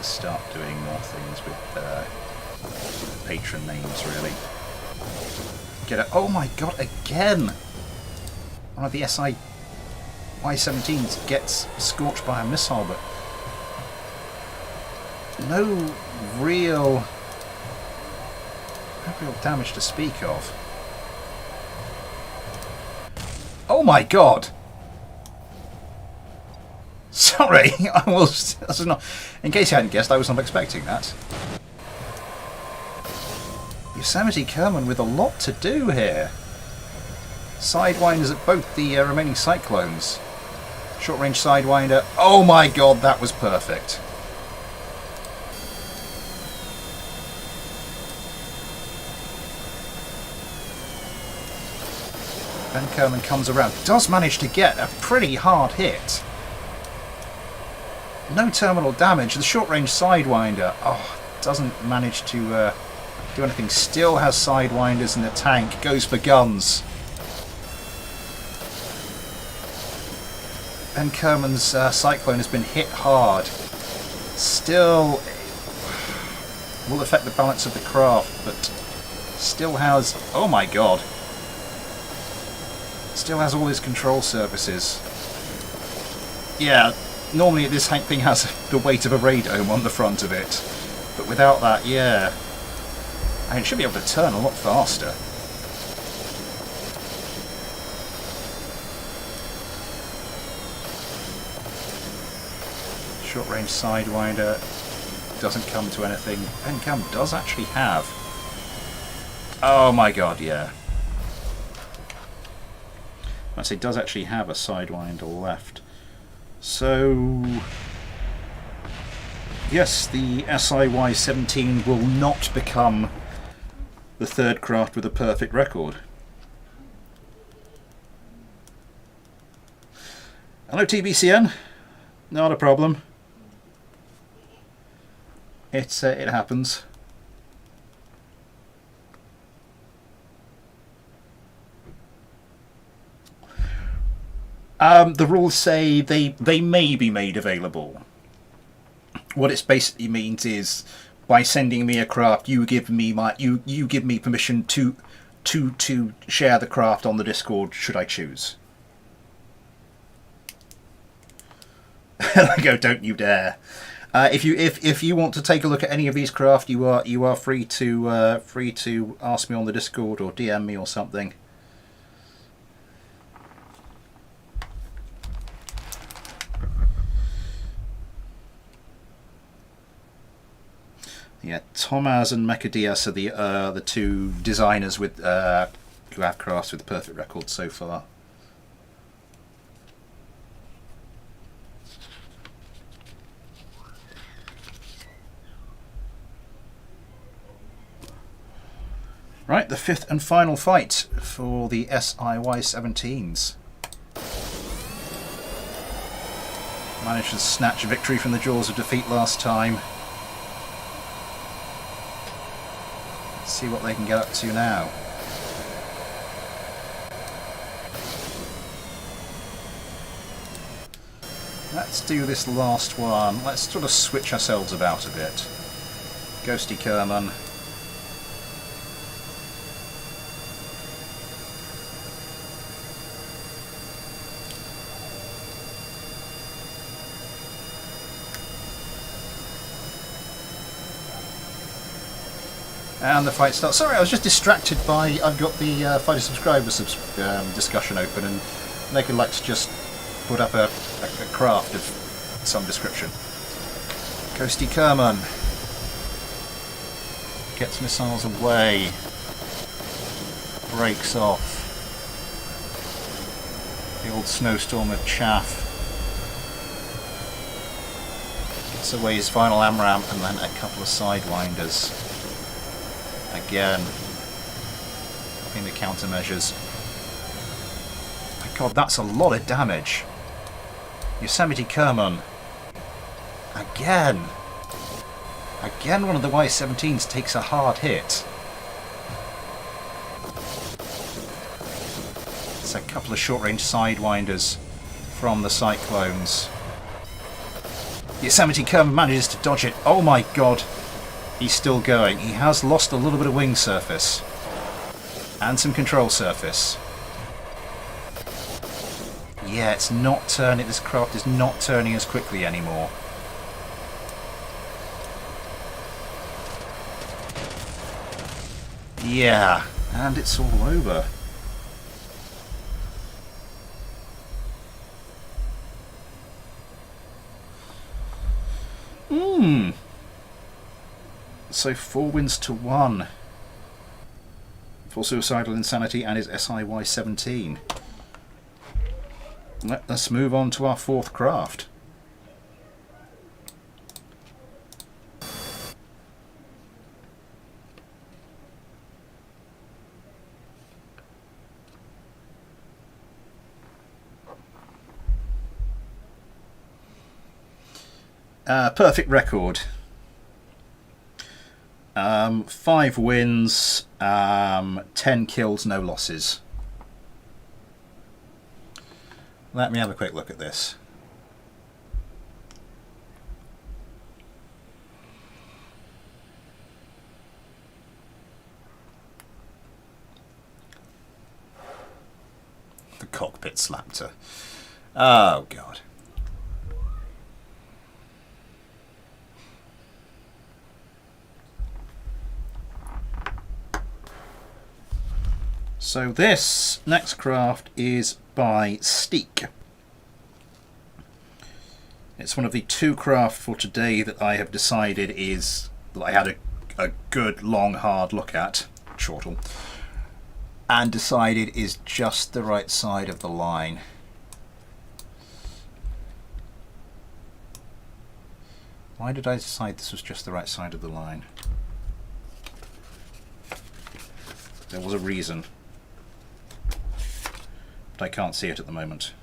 Start doing more things with patron names, really. Get it? Oh my god, again! One of the SI Y-17s gets scorched by a missile, but no real damage to speak of. Oh my god! Sorry, I was not. In case you hadn't guessed, I was not expecting that. Yosemite Kerman with a lot to do here. Sidewinders at both the remaining Cyclones. Short-range Sidewinder. Oh my god, that was perfect. Ben Kerman comes around. Does manage to get a pretty hard hit. No terminal damage. The short-range Sidewinder, doesn't manage to do anything. Still has Sidewinders in the tank. Goes for guns. Ben Kerman's Cyclone has been hit hard. Still will affect the balance of the craft, but still has... Oh my god. Still has all his control surfaces. Yeah. Normally this thing has the weight of a radome on the front of it, but without that, yeah. And it should be able to turn a lot faster. Short-range Sidewinder doesn't come to anything. Ben Kerman does actually have... Oh my god, yeah. I say does actually have a Sidewinder left. So, yes, the SIY-17 will not become the third craft with a perfect record. Hello TBCN, not a problem. it happens. The rules say they may be made available. What it basically means is, by sending me a craft, you give me permission to share the craft on the Discord, should I choose. And I go, don't you dare. If you want to take a look at any of these craft, you are free to ask me on the Discord or DM me or something. Yeah, Tomaz and Mechadias are the two designers with who have crafts with the perfect record so far. Right, the fifth and final fight for the SIY-17s. Managed to snatch a victory from the jaws of defeat last time. Let's see what they can get up to now. Let's do this last one. Let's sort of switch ourselves about a bit. Ghosty Kerman. And the fight starts. Sorry, I was just distracted by... I've got the Fighter Subscribers discussion open, and they could like to just put up a craft of some description. Ghosty Kerman gets missiles away, breaks off. The old snowstorm of chaff. Gets away his final AMRAAM and then a couple of sidewinders. Again, upping the countermeasures. My god, that's a lot of damage. Yosemite Kerman. Again. Again, one of the Y-17s takes a hard hit. It's a couple of short-range sidewinders from the Cyclones. Yosemite Kerman manages to dodge it. Oh my god. He's still going. He has lost a little bit of wing surface. And some control surface. Yeah, it's not turning. This craft is not turning as quickly anymore. Yeah, and it's all over. So 4 wins to 1 for Suicidal Insanity and his SIY-17. Let's move on to our fourth craft. Perfect record. 5 wins, 10 kills, no losses. Let me have a quick look at this. The cockpit slapped her. Oh, God. So this next craft is by Steak. It's one of the 2 craft for today that I have decided is, that I had a good long hard look at, shortle, and decided is just the right side of the line. Why did I decide this was just the right side of the line? There was a reason. But I can't see it at the moment.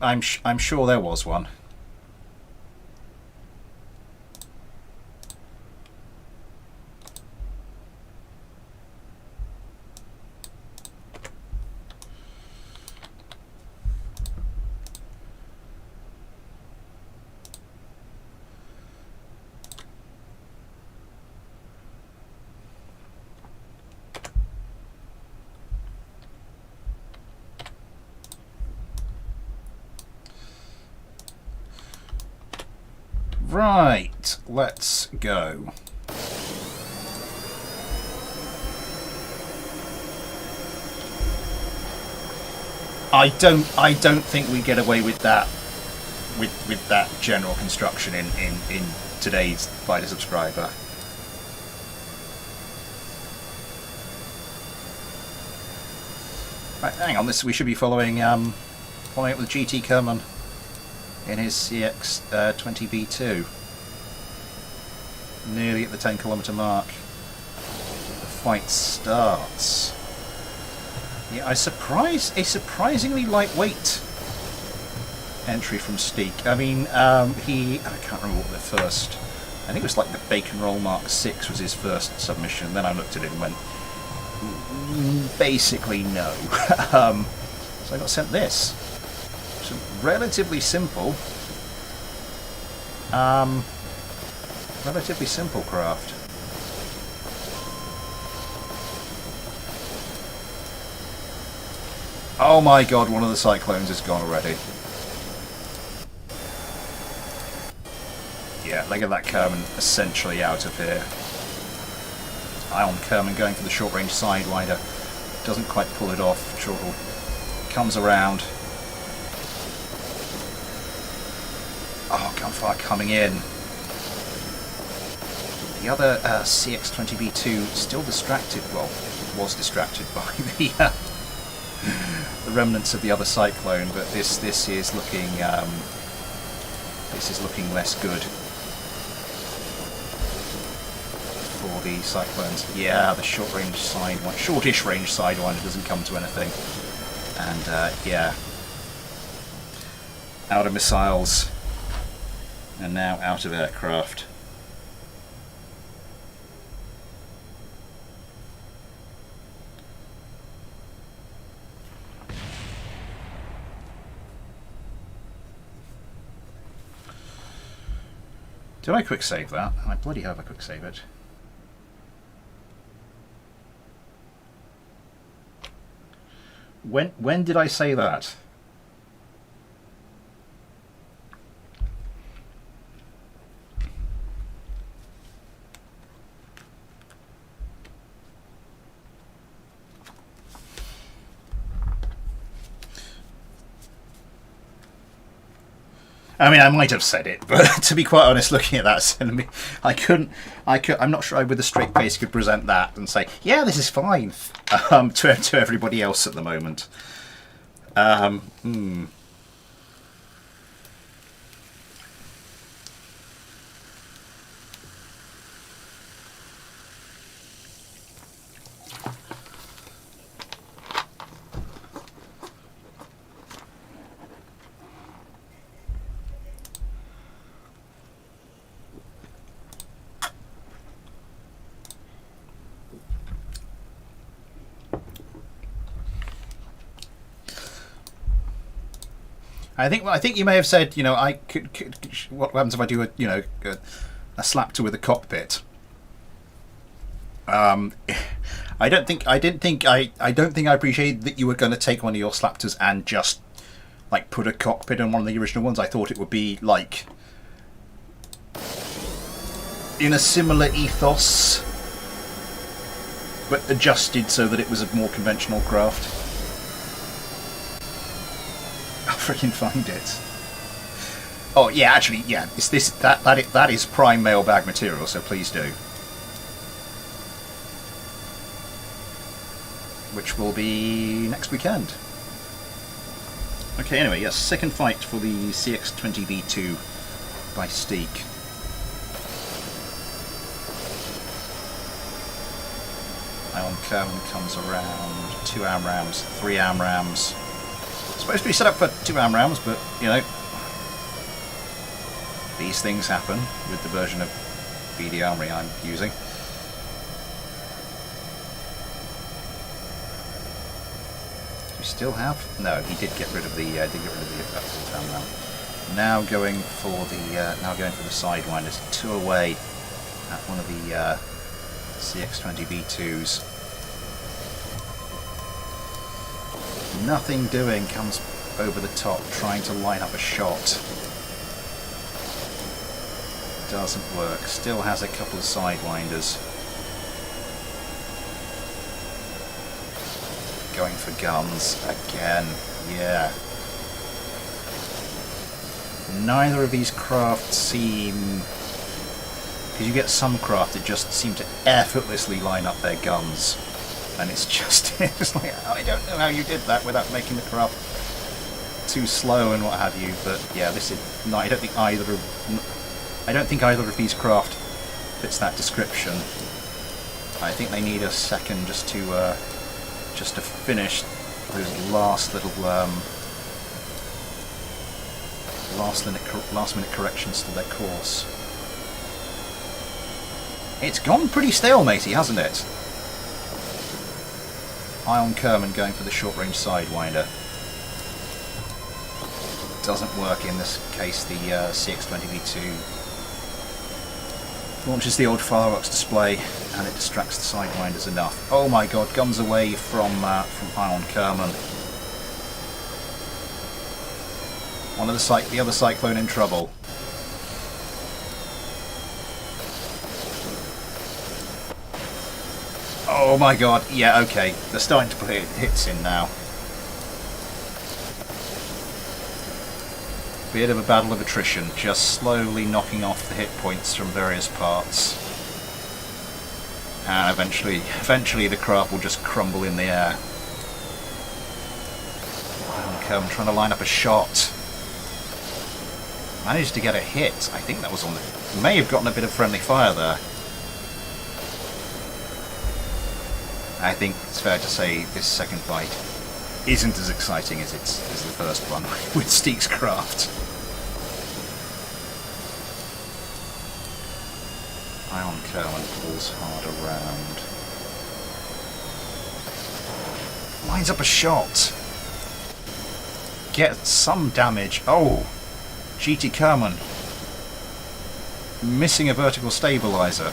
I'm sure there was one. Right, let's go. I don't think we get away with that with that general construction in today's fighter subscriber. Right, hang on, this we should be following following up with GT Kerman in his CX-20B2. Nearly at the 10-kilometre mark. The fight starts. Yeah, a surprisingly lightweight entry from Steak. I mean, I can't remember what the first. I think it was like the Bacon Roll Mark 6 was his first submission. Then I looked at it and went, basically no. So I got sent this. So relatively simple. Relatively simple craft. Oh my god, one of the Cyclones is gone already. Yeah, look at that Kerman essentially out of here. Ion Kerman going for the short range sidewinder. Doesn't quite pull it off. Shortle comes around. Oh, gunfire coming in. The other CX-20B2 still distracted. Well, was distracted by the remnants of the other Cyclone, but this is looking less good for the Cyclones. Yeah, the shortish range sidewinder doesn't come to anything, and yeah, out of missiles, and now out of aircraft. Did I quick save that? I bloody hope I quick save it. When did I say that? I mean, I might have said it, but to be quite honest, looking at that, I'm not sure I, with a straight face, could present that and say, yeah, this is fine, to everybody else at the moment. I think you may have said, you know, I could what happens if I do a slapter with a cockpit? I don't think I appreciated that you were going to take one of your slapters and just like put a cockpit on one of the original ones. I thought it would be like in a similar ethos, but adjusted so that it was a more conventional craft. I'll freaking find it. Oh yeah, actually, yeah, it's that is prime mailbag material, so please do. Which will be next weekend. Okay, anyway, yes, second fight for the CX-20B2 by Steak. Ion Kerman comes around, 2 AMRAAMs, 3 AMRAAMs. Supposed to be set up for 2 AMRAAMs, but, you know, these things happen with the version of BD Armory I'm using. Do we still have? No, he did get rid of the AMRAAM. Now going for the sidewinders. 2 away at one of the CX-20B2s. Nothing doing, comes over the top, trying to line up a shot. Doesn't work. Still has a couple of sidewinders. Going for guns again. Yeah. Neither of these craft seem... because you get some craft that just seem to effortlessly line up their guns. And it's just, it's like, I don't know how you did that without making the craft too slow and what have you. But yeah, this is no, I don't think either of these craft fits that description. I think they need a second just to finish those last minute corrections to their course. It's gone pretty stalematey, hasn't it? Ion Kerman going for the short-range Sidewinder. Doesn't work in this case. The CX-20V2 launches the old fireworks display and it distracts the Sidewinders enough. Oh my god, guns away from Ion Kerman. The other Cyclone in trouble. Oh my god, yeah, okay. They're starting to put hits in now. Bit of a battle of attrition, just slowly knocking off the hit points from various parts. And eventually the craft will just crumble in the air. I'm trying to line up a shot. Managed to get a hit. I think that was on the... may have gotten a bit of friendly fire there. I think it's fair to say this second fight isn't as exciting as the first one with Steek's craft. Ion Kerman pulls hard around. Lines up a shot. Gets some damage. Oh! GT Kerman. Missing a vertical stabilizer.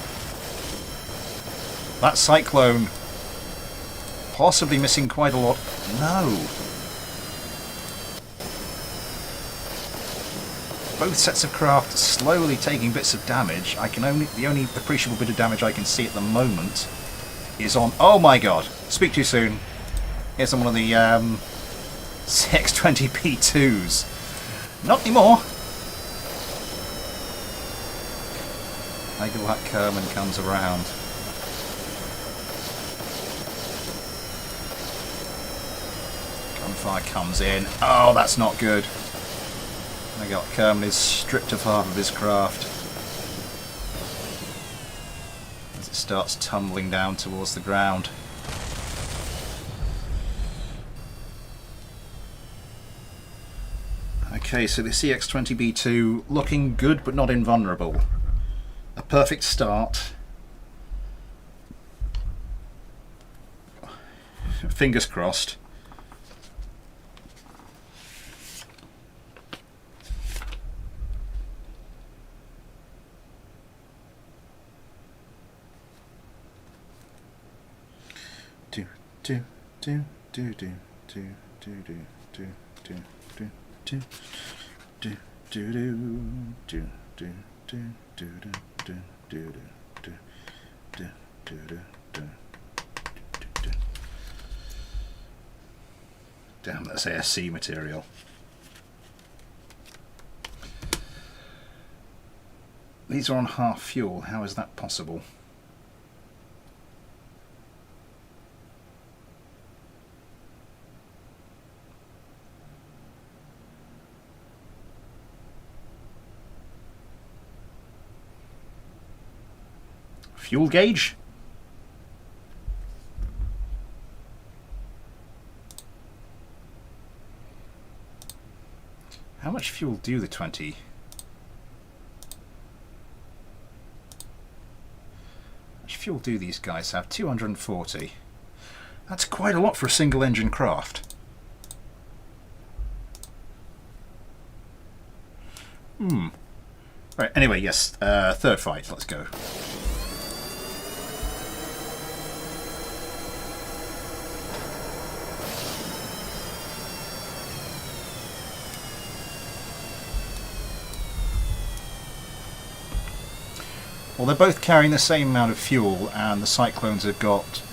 That Cyclone possibly missing quite a lot. No. Both sets of craft slowly taking bits of damage. The only appreciable bit of damage I can see at the moment is on... oh my god! Speak too soon. Here's on one of the CX-20P2s. Not anymore. Maybe that Kerman comes around. Gunfire comes in. Oh, that's not good. I got Kerman is stripped of half of his craft as it starts tumbling down towards the ground. Okay, so the CX-20B2 looking good but not invulnerable. A perfect start. Fingers crossed. Do do do do do do do do do do do do do do do do. Damn, that's ASC material. These are on half fuel. How is that possible? Fuel gauge? How much fuel do the 20? How much fuel do these guys have? 240. That's quite a lot for a single engine craft. Right, anyway, yes, third fight, let's go. Well, they're both carrying the same amount of fuel, and the Cyclones have got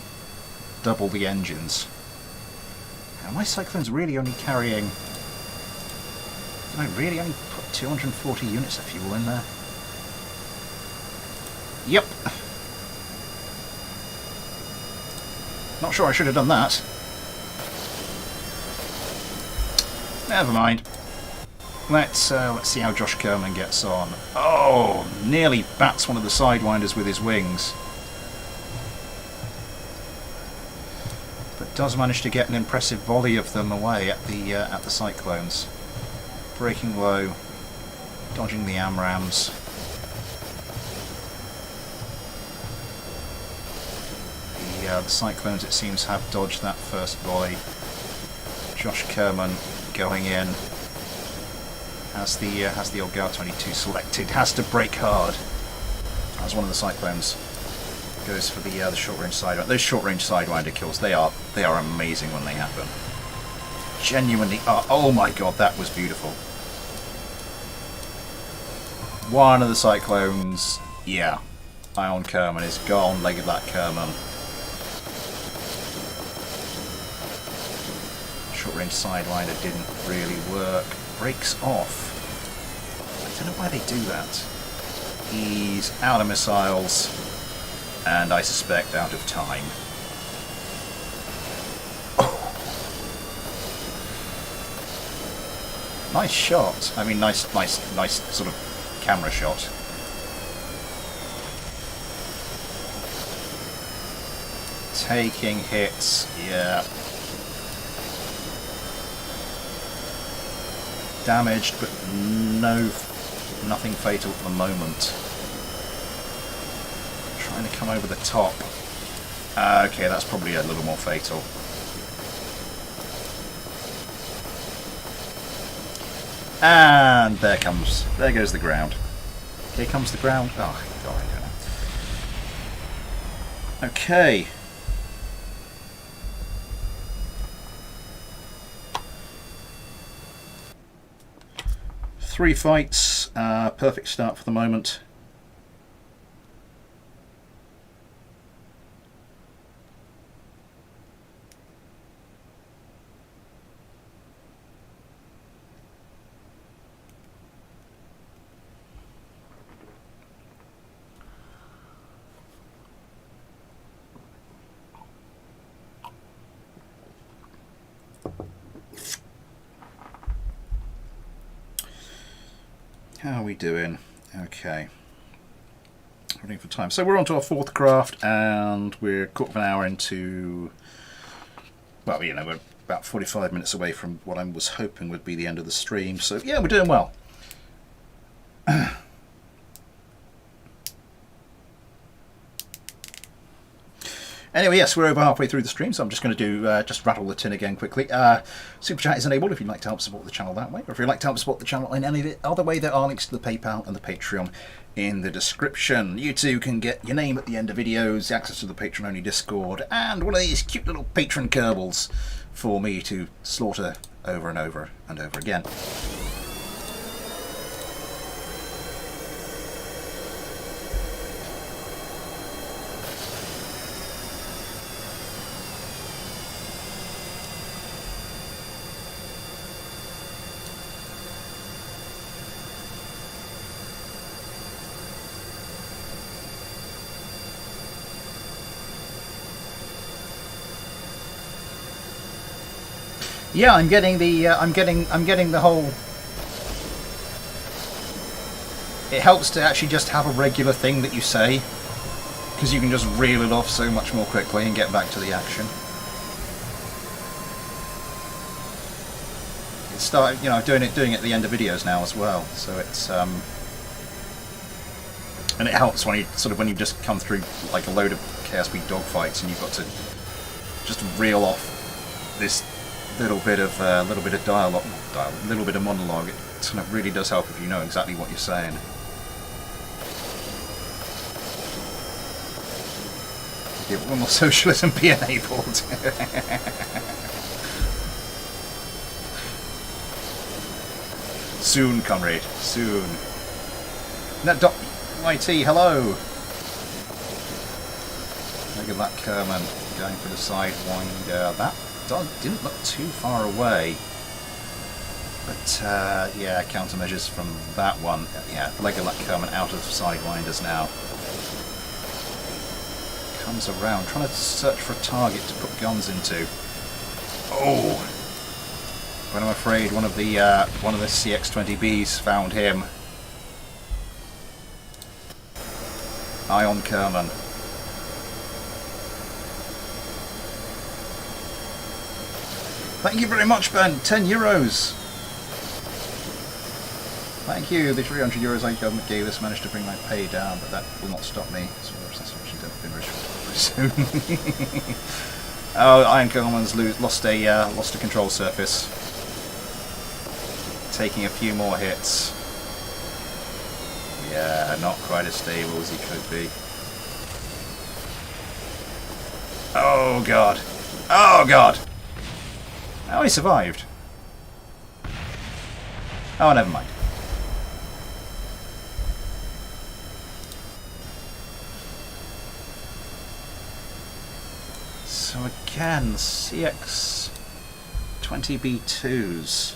double the engines. Now, my Cyclone's really only carrying... Did I really only put 240 units of fuel in there? Yep. Not sure I should have done that. Never mind. Let's see how Josh Kerman gets on. Oh, nearly bats one of the Sidewinders with his wings. But does manage to get an impressive volley of them away at the Cyclones. Breaking low, dodging the AMRAAMs. The Cyclones, it seems, have dodged that first volley. Josh Kerman going in. Has the old GAR-22 selected, has to brake hard as one of the Cyclones goes for the short-range Sidewinder. Those short-range Sidewinder kills, they are amazing when they happen. Genuinely are. Oh my god, that was beautiful. One of the Cyclones, yeah, Ion Kerman is gone, leg of that Kerman. Short-range Sidewinder didn't really work. Breaks off. I don't know why they do that. He's out of missiles, and I suspect out of time. Oh. Nice shot. I mean, nice sort of camera shot. Taking hits, yeah. Damaged, but nothing fatal at the moment. Trying to come over the top. Okay, that's probably a little more fatal. And there goes the ground. Here comes the ground. Oh god, I don't know. Okay. Three fights, perfect start for the moment. How are we doing? Okay. Running for time. So we're on to our fourth craft, and we're quarter of an hour into... Well, you know, we're about 45 minutes away from what I was hoping would be the end of the stream. So, yeah, we're doing well. Anyway, yes, we're over halfway through the stream, so I'm just going to do just rattle the tin again quickly. Super Chat is enabled if you'd like to help support the channel that way, or if you'd like to help support the channel in any other way, there are links to the PayPal and the Patreon in the description. You too can get your name at the end of videos, access to the Patreon-only Discord, and one of these cute little patron Kerbals for me to slaughter over and over and over again. Yeah, I'm getting the whole. It helps to actually just have a regular thing that you say, because you can just reel it off so much more quickly and get back to the action. started, you know, doing it at the end of videos now as well. So it's and it helps when you just come through like a load of Chaos Beat dogfights and you've got to just reel off this little bit of dialogue, little bit of monologue. It kind of really does help if you know exactly what you're saying. When will socialism be enabled? Soon, comrade, soon. YT, hello! Look at that Kerman going for the sidewinder. That didn't look too far away. But, yeah, countermeasures from that one. Yeah, leg of that Kerman out of sidewinders now. Comes around, trying to search for a target to put guns into. Oh! But I'm afraid one of the CX-20Bs found him. Eye on Kerman. Thank you very much, Ben. €10. Thank you. The 300 euros I gave us managed to bring my pay down, but that will not stop me. So that's actually been very soon. Oh, Iron Kerman's lost a control surface. Taking a few more hits. Yeah, not quite as stable as he could be. Oh god. Oh god. Oh, he survived. Oh, never mind. So again, CX-20B2s.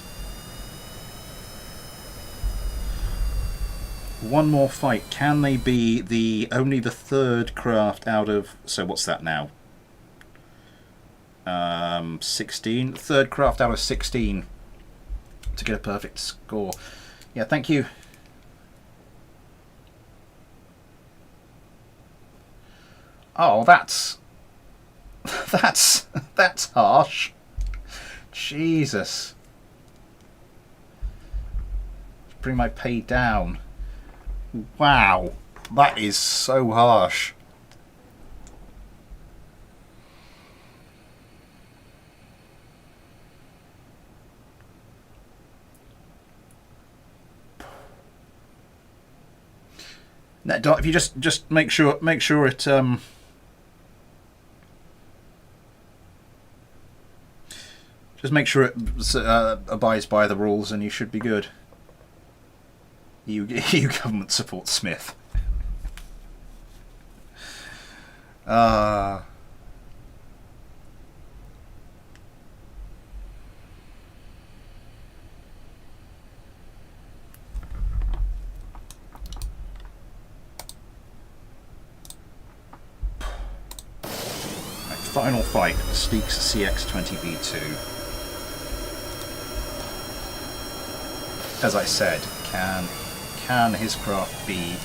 One more fight. Can they be only the third craft out of... So what's that now? 16. Third craft out of 16 to get a perfect score. Yeah, thank you. Oh, that's harsh. Jesus. Bring my pay down. Wow, that is so harsh. If you just make sure it just make sure it abides by the rules, and you should be good. EU government supports Smith. Final fight, Sleek's CX-20B2. As I said, can his craft be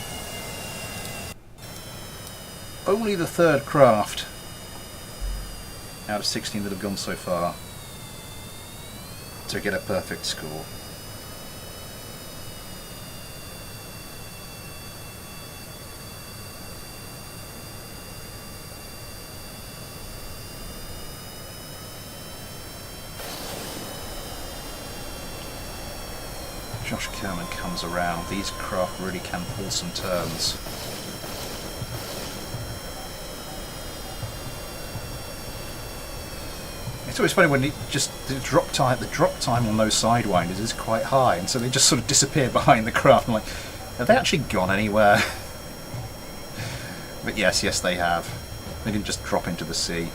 only the third craft out of 16 that have gone so far to get a perfect score? Josh Kerman comes around. These craft really can pull some turns. It's always funny when the drop time on those sidewinders is quite high, and so they just sort of disappear behind the craft. I'm like, have they actually gone anywhere? But yes, they have. They didn't just drop into the sea.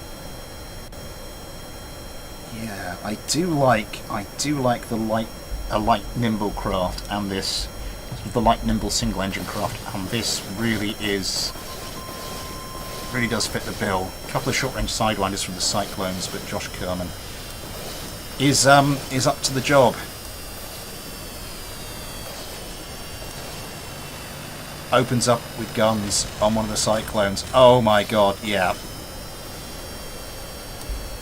Yeah, I do like the light nimble craft, and this the light nimble single engine craft, and this really does fit the bill. A couple of short range sidewinders from the Cyclones, but Josh Kerman is up to the job. Opens up with guns on one of the Cyclones. Oh my god, yeah.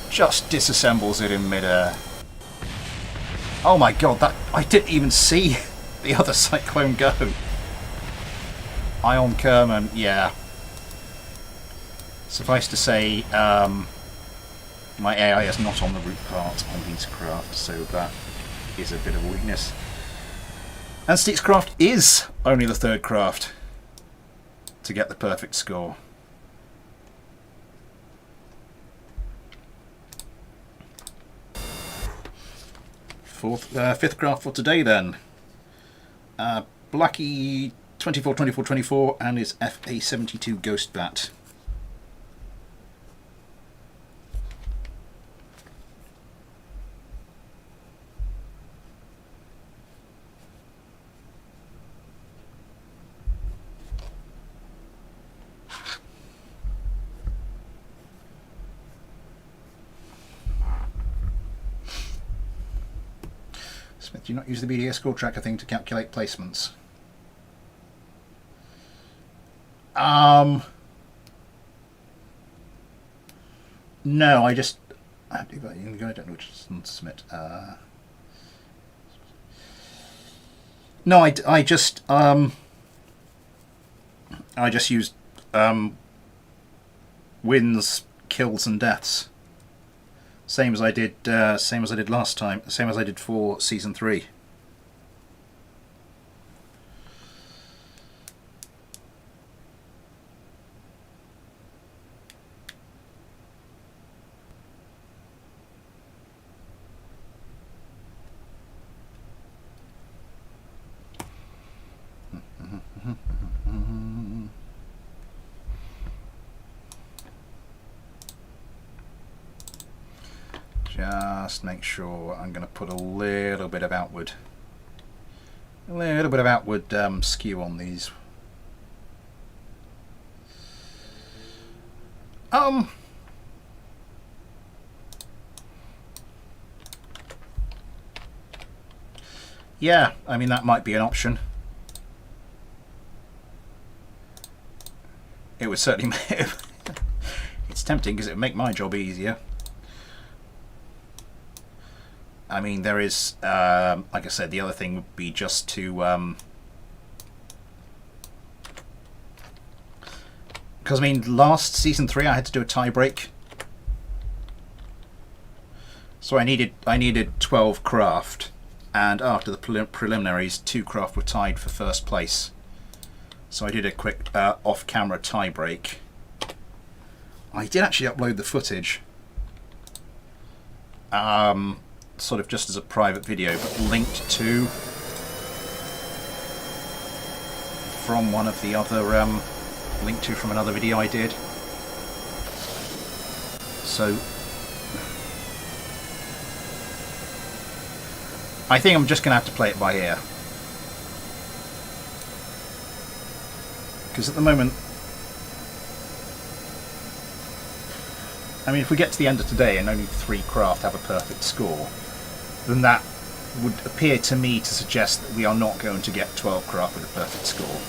Just disassembles it in midair. Oh my god, that I didn't even see the other cyclone go. Ion Kerman, yeah. Suffice to say, my AI is not on the root part on these craft, so that is a bit of a weakness. And Steek's craft is only the third craft to get the perfect score. Fifth craft for today then. Blackie 242424 and his FA72 Ghost Bat. Smith, do you not use the BDA score tracker thing to calculate placements? No, I just... I don't know which is submit. No, I just used wins, kills, and deaths. Same as I did last time. Same as I did for season 3. Just make sure I'm going to put a little bit of outward skew on these. Yeah, I mean that might be an option. It would certainly it's tempting because it would make my job easier. I mean, there is, like I said, the other thing would be just to, because I mean, last season 3 I had to do a tie break, so I needed 12 craft, and after the preliminaries, 2 craft were tied for first place. So I did a quick off-camera tie break. I did actually upload the footage. Sort of just as a private video, but linked to from one of the other linked to from another video I did. So I think I'm just gonna have to play it by ear, because at the moment, I mean, if we get to the end of today and only 3 craft have a perfect score, then that would appear to me to suggest that we are not going to get 12 craft with a perfect score.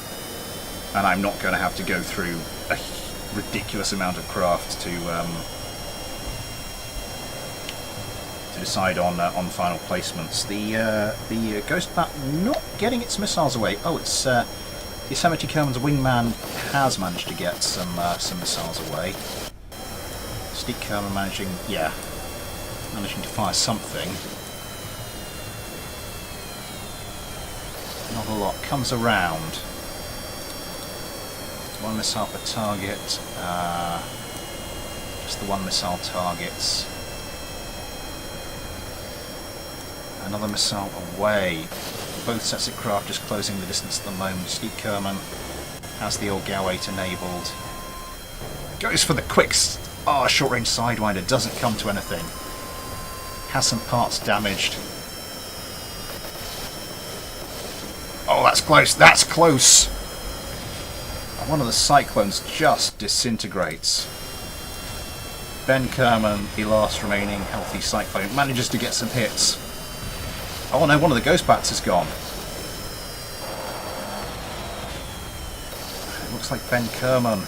And I'm not going to have to go through a ridiculous amount of craft to decide on final placements. The Ghost Bat not getting its missiles away. Oh, it's Yosemite Kerman's wingman has managed to get some missiles away. Steek Kerman managing to fire something. Not a lot. Comes around. 1 missile per target. Just the 1 missile targets. Another missile away. Both sets of craft just closing the distance at the moment. Steek Kerman has the old Gowait enabled. Goes for the quick short-range Sidewinder. Doesn't come to anything. Has some parts damaged. Oh, that's close. That's close. One of the Cyclones just disintegrates. Ben Kerman, the last remaining healthy Cyclone, manages to get some hits. Oh no, one of the Ghost Bats is gone. It looks like Ben Kerman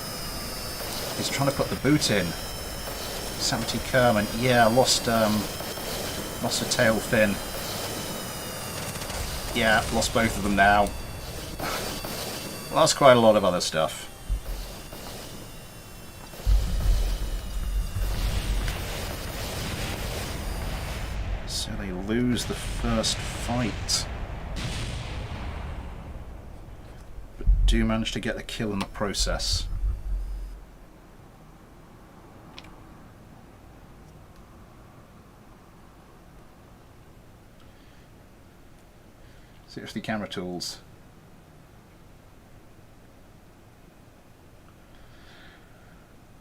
is trying to put the boot in. Yosemite Kerman, yeah, lost a tail fin. Yeah, lost both of them now. Lost quite a lot of other stuff. So they lose the first fight. But do manage to get a kill in the process. Seriously, camera tools.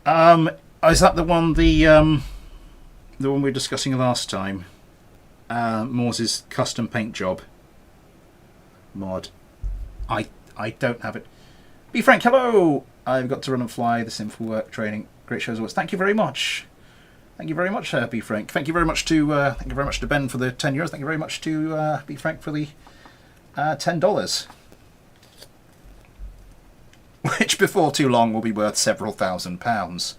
Is that the one the one we were discussing last time? Moore's custom paint job mod. I don't have it. Be Frank, hello! I've got to run and fly the Simple Work training. Great shows always. Thank you very much. Thank you very much, Be Frank. Thank you very much to Ben for the €10. Thank you very much to Be Frank for the $10. Which before too long will be worth several £1,000s.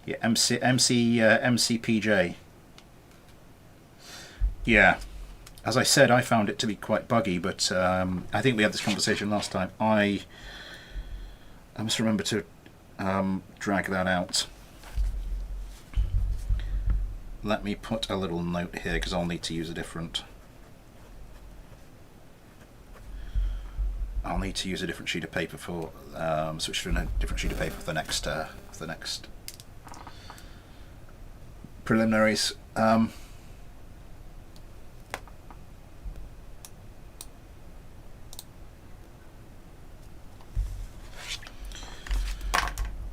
Yeah, MCPJ. Yeah, as I said, I found it to be quite buggy, but I think we had this conversation last time. I must remember to drag that out. Let me put a little note here because I'll need to use a different. I'll need to use a different sheet of paper for switch to a different sheet of paper for the next preliminaries.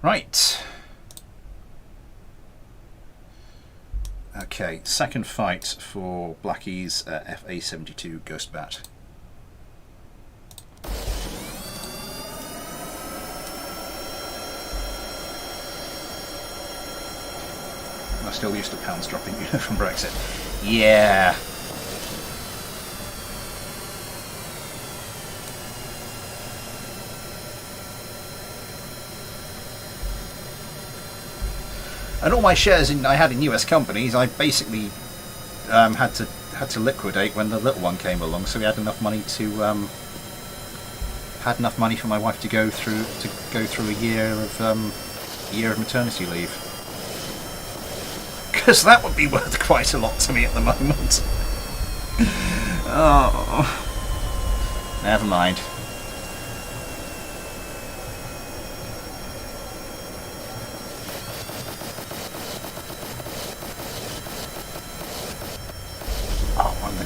Right. Okay, second fight for Blackie's FA-72 Ghost Bat. I'm still used to pounds dropping from Brexit. Yeah. And all my shares I had in US companies, I basically had to liquidate when the little one came along. So we had enough money to for my wife to go through a year of maternity leave. Because that would be worth quite a lot to me at the moment. Oh, never mind.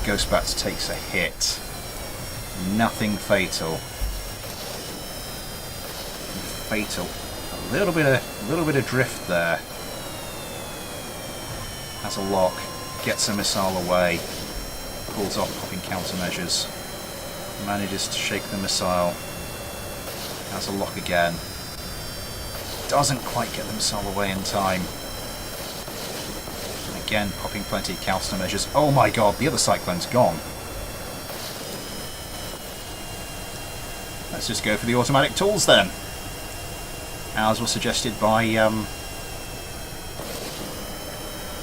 Ghost Bats takes a hit. Nothing fatal. Fatal. A little bit of drift there. Has a lock. Gets a missile away. Pulls off popping countermeasures. Manages to shake the missile. Has a lock again. Doesn't quite get the missile away in time. Again, popping plenty of countermeasures. Oh my god, the other cyclone's gone. Let's just go for the automatic tools then. Ours was suggested by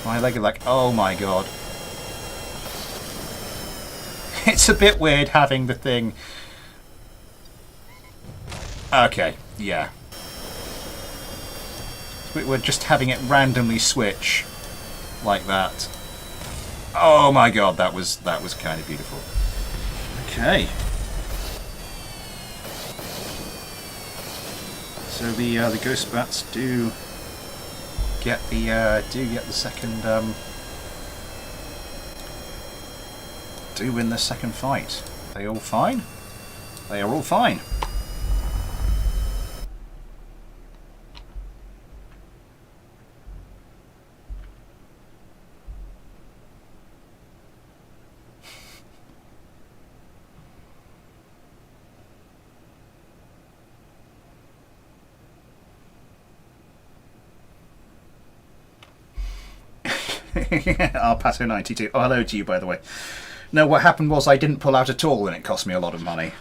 Lego. Like, oh my god. It's a bit weird having the thing. Okay, yeah. We're just having it randomly switch. Like that. Oh my god, that was kind of beautiful. Okay. So the Ghost Bats do get the second do win the second fight. They all fine? They are all fine. Arpato 92. Oh, hello to you, by the way. No, what happened was I didn't pull out at all and it cost me a lot of money.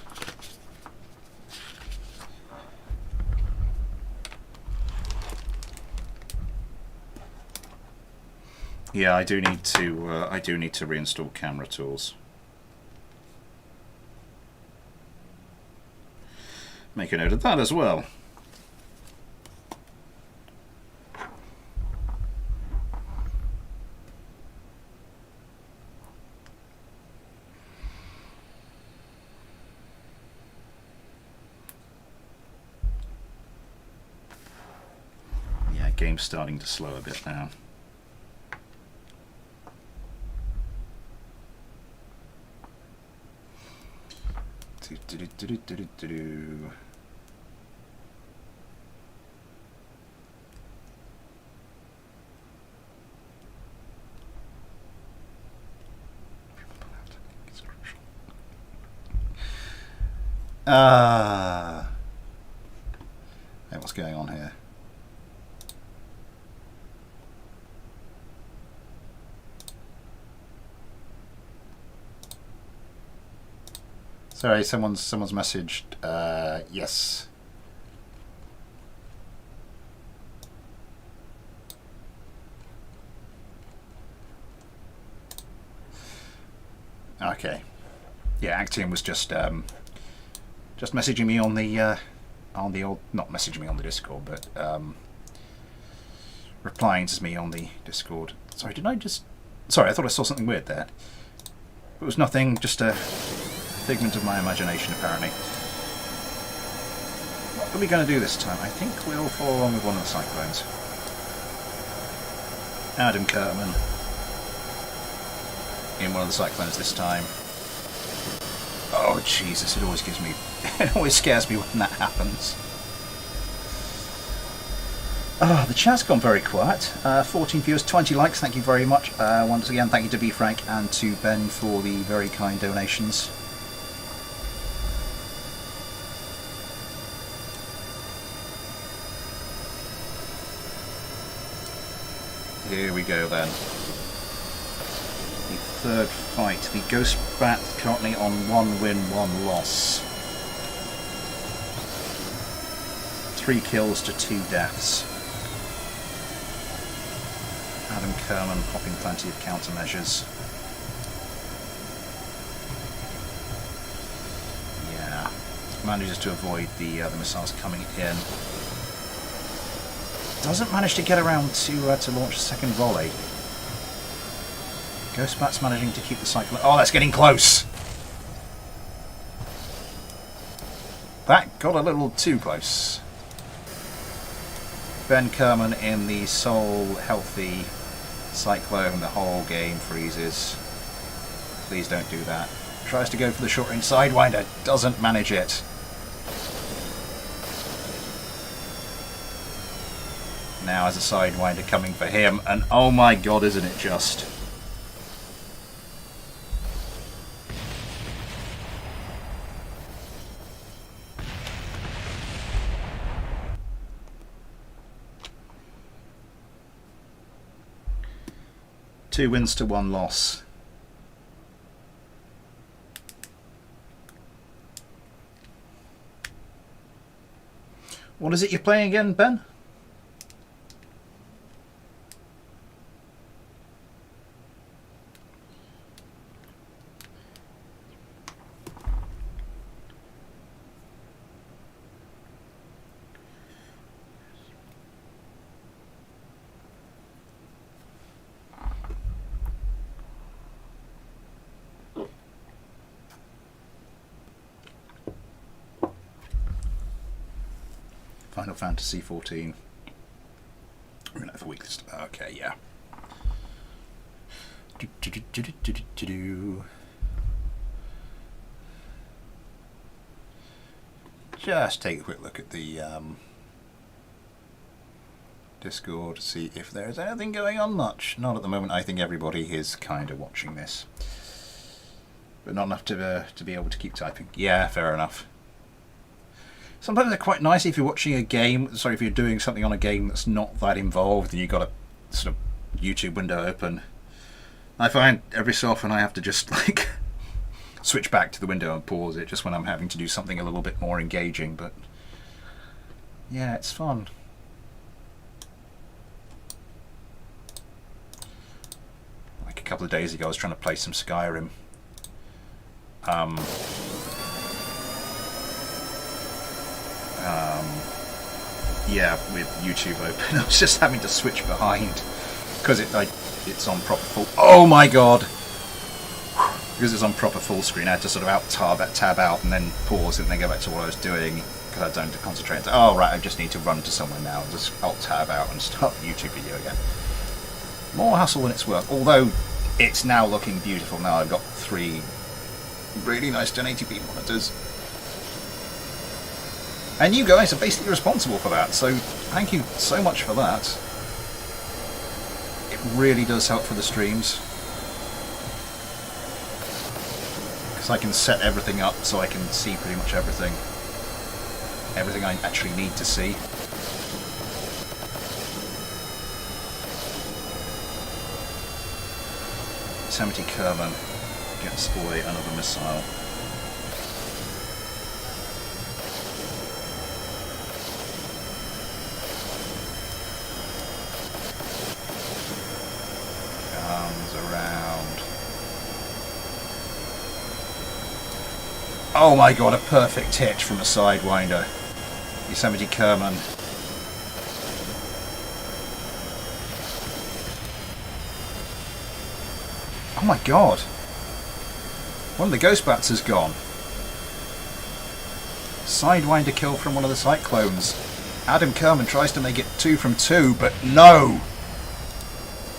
Yeah, I do need to. I do need to reinstall camera tools. Make a note of that as well. Yeah, game's starting to slow a bit now. Hey, what's going on here? Sorry, someone's messaged. Yes. Okay. Yeah, Actium was just messaging me on the old, not messaging me on the Discord, but replying to me on the Discord. Sorry, did I just? Sorry, I thought I saw something weird there. It was nothing, just a figment of my imagination, apparently. What are we going to do this time? I think we'll follow along with one of the cyclones. Adam Kurtman in one of the cyclones this time. Oh Jesus! It always gives me, it always scares me when that happens. The chat's gone very quiet. 14 viewers, 20 likes. Thank you very much. Once again, thank you to B Frank and to Ben for the very kind donations. Here we go then. The third fight. The Ghost Bat currently on 1 win, 1 loss. 3 kills to 2 deaths. Adam Kerman popping plenty of countermeasures. Yeah. Manages to avoid the missiles coming in. Doesn't manage to get around to launch a second volley. Ghostbat's managing to keep the cycle. Oh, that's getting close! That got a little too close. Ben Kerman in the sole healthy cyclone. The whole game freezes. Please don't do that. Tries to go for the short range sidewinder. Doesn't manage it. Now has a sidewinder coming for him, and oh my god, isn't it just? Two wins to 1 loss. What is it you're playing again, Ben? Final Fantasy 14. We're in it for weeks. Okay, yeah. Just take a quick look at the Discord to see if there's anything going on much. Not at the moment. I think everybody is kind of watching this, but not enough to be able to keep typing. Yeah, fair enough. Sometimes they're quite nice if you're watching a game, sorry, if you're doing something on a game that's not that involved and you've got a sort of YouTube window open. I find every so often I have to just like switch back to the window and pause it just when I'm having to do something a little bit more engaging, but yeah, it's fun. couple of days ago. I was trying to play some Skyrim. Yeah, with YouTube open. I was just having to switch behind because it's on proper full. Oh my god! Because it's on proper full screen, I had to sort of tab out and then pause and then go back to what I was doing because I don't concentrate. Oh right, I just need to run to somewhere now and just alt tab out and start the YouTube video again. More hassle than it's worth. Although it's now looking beautiful. Now I've got 3 really nice 1080p monitors. And you guys are basically responsible for that, so thank you so much for that. It really does help for the streams. Because I can set everything up so I can see pretty much everything. Everything I actually need to see. Yosemite Kerbal gets away another missile. Around. Oh my god, a perfect hit from a Sidewinder. Yosemite Kerbal. Oh my god. One of the Ghost Bats has gone. Sidewinder kill from one of the Cyclones. Adam Kerman tries to make it 2 from 2, but no!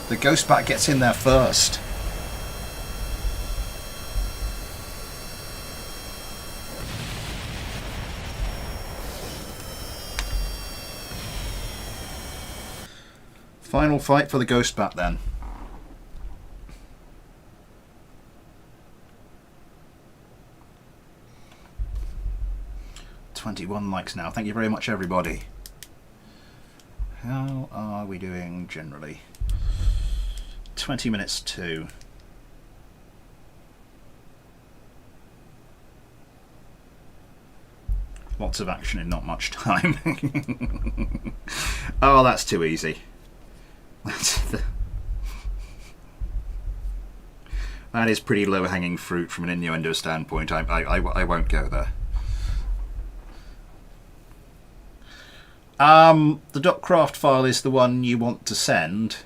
The Ghost Bat gets in there first. Final fight for the Ghost Bat then. $21 likes now. Thank you very much, everybody. How are we doing generally? 20 minutes to. Lots of action in not much time. Oh, that's too easy. That is pretty low-hanging fruit from an innuendo standpoint. I won't go there. The .craft file is the one you want to send.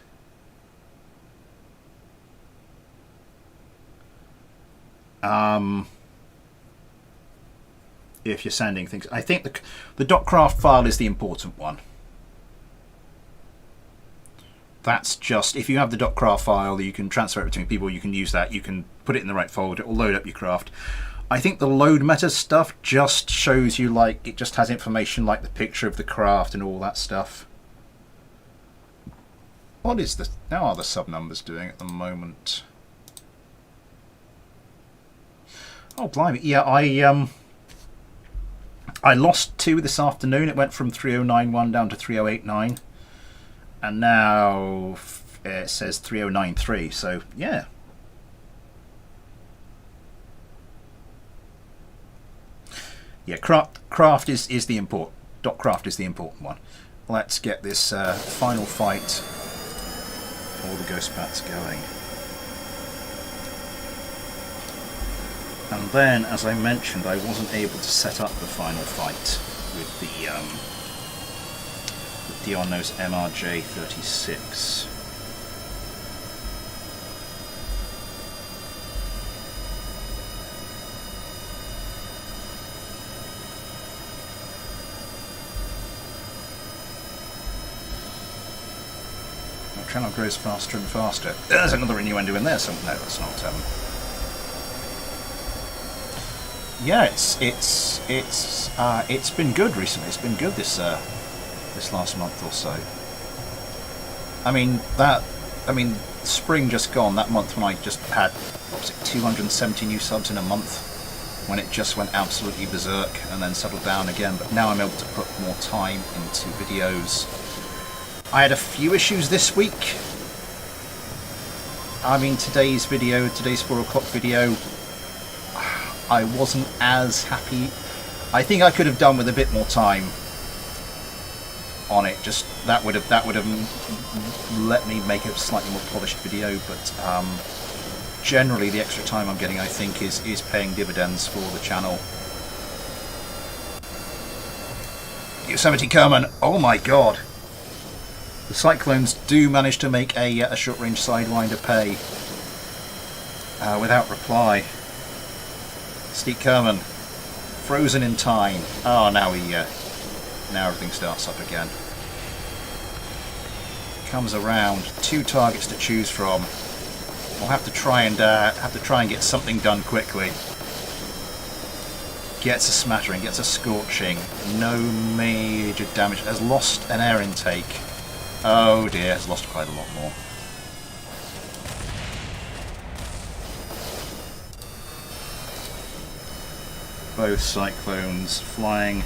If you're sending things, I think the .craft file is the important one. That's just, if you have the .craft file, you can transfer it between people, you can use that, you can put it in the right folder, it will load up your craft. I think the load meta stuff just shows you, like, it just has information like the picture of the craft and all that stuff. What is the, how are the sub numbers doing at the moment? Oh blimey, yeah, I lost 2 this afternoon. It went from 3091 down to 3089. And now it says 3093, so yeah. Yeah, craft is the important. .craft is the important one. Let's get this final fight, all the Ghost Bats going. And then, as I mentioned, I wasn't able to set up the final fight with the Dion's MRJ-36. Our channel grows faster and faster. There's another innuendo in there. No, that's not. Yeah, it's been good recently. It's been good this last month or so. I mean spring just gone, that month when I just had, what was it, 270 new subs in a month, when it just went absolutely berserk and then settled down again. But now I'm able to put more time into videos. I had a few issues this week. I mean, today's 4 o'clock video, I wasn't as happy. I think I could have done with a bit more time on it. Just that would have let me make a slightly more polished video, but generally the extra time I'm getting, I think, is paying dividends for the channel. Yosemite Kerman, oh my god! The Cyclones do manage to make a short-range Sidewinder pay without reply. Steve Kerman, frozen in time. Oh, now now everything starts up again. Comes around, 2 targets to choose from. We'll have to try and get something done quickly. Gets a smattering, gets a scorching. No major damage. Has lost an air intake. Oh dear, has lost quite a lot more. Both Cyclones flying.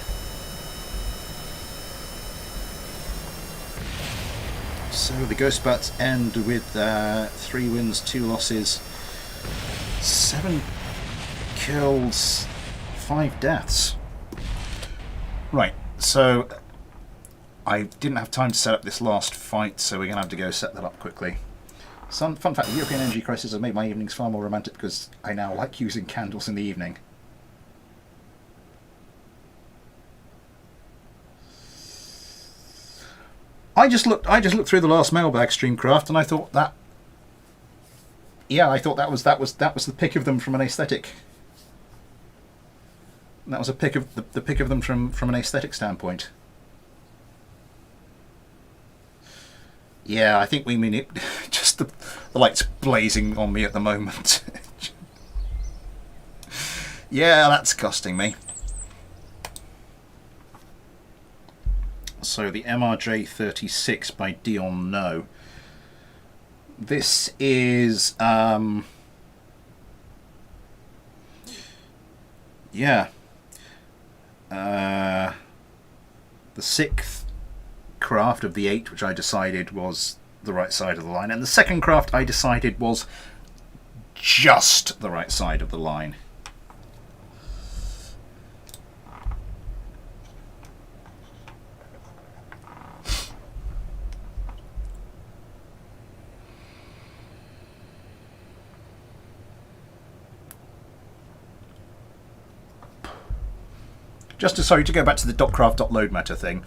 So the Ghost Bats end with 3 wins, 2 losses, 7 kills, 5 deaths. Right, so I didn't have time to set up this last fight, so we're going to have to go set that up quickly. Fun fact, the European energy crisis has made my evenings far more romantic because I now like using candles in the evening. I just looked through the last mailbag Streamcraft, and I thought that, yeah, I thought that was the pick of them from an aesthetic. That was a pick of the pick of them from an aesthetic standpoint. Yeah, I think we mean it. Just the lights blazing on me at the moment. Yeah, that's costing me. So the MRJ 36 by Dion No. This is yeah, the 6th craft of the 8, which I decided was the right side of the line, and the 2nd craft I decided was just the right side of the line. Sorry, to go back to the .craft.load meta thing.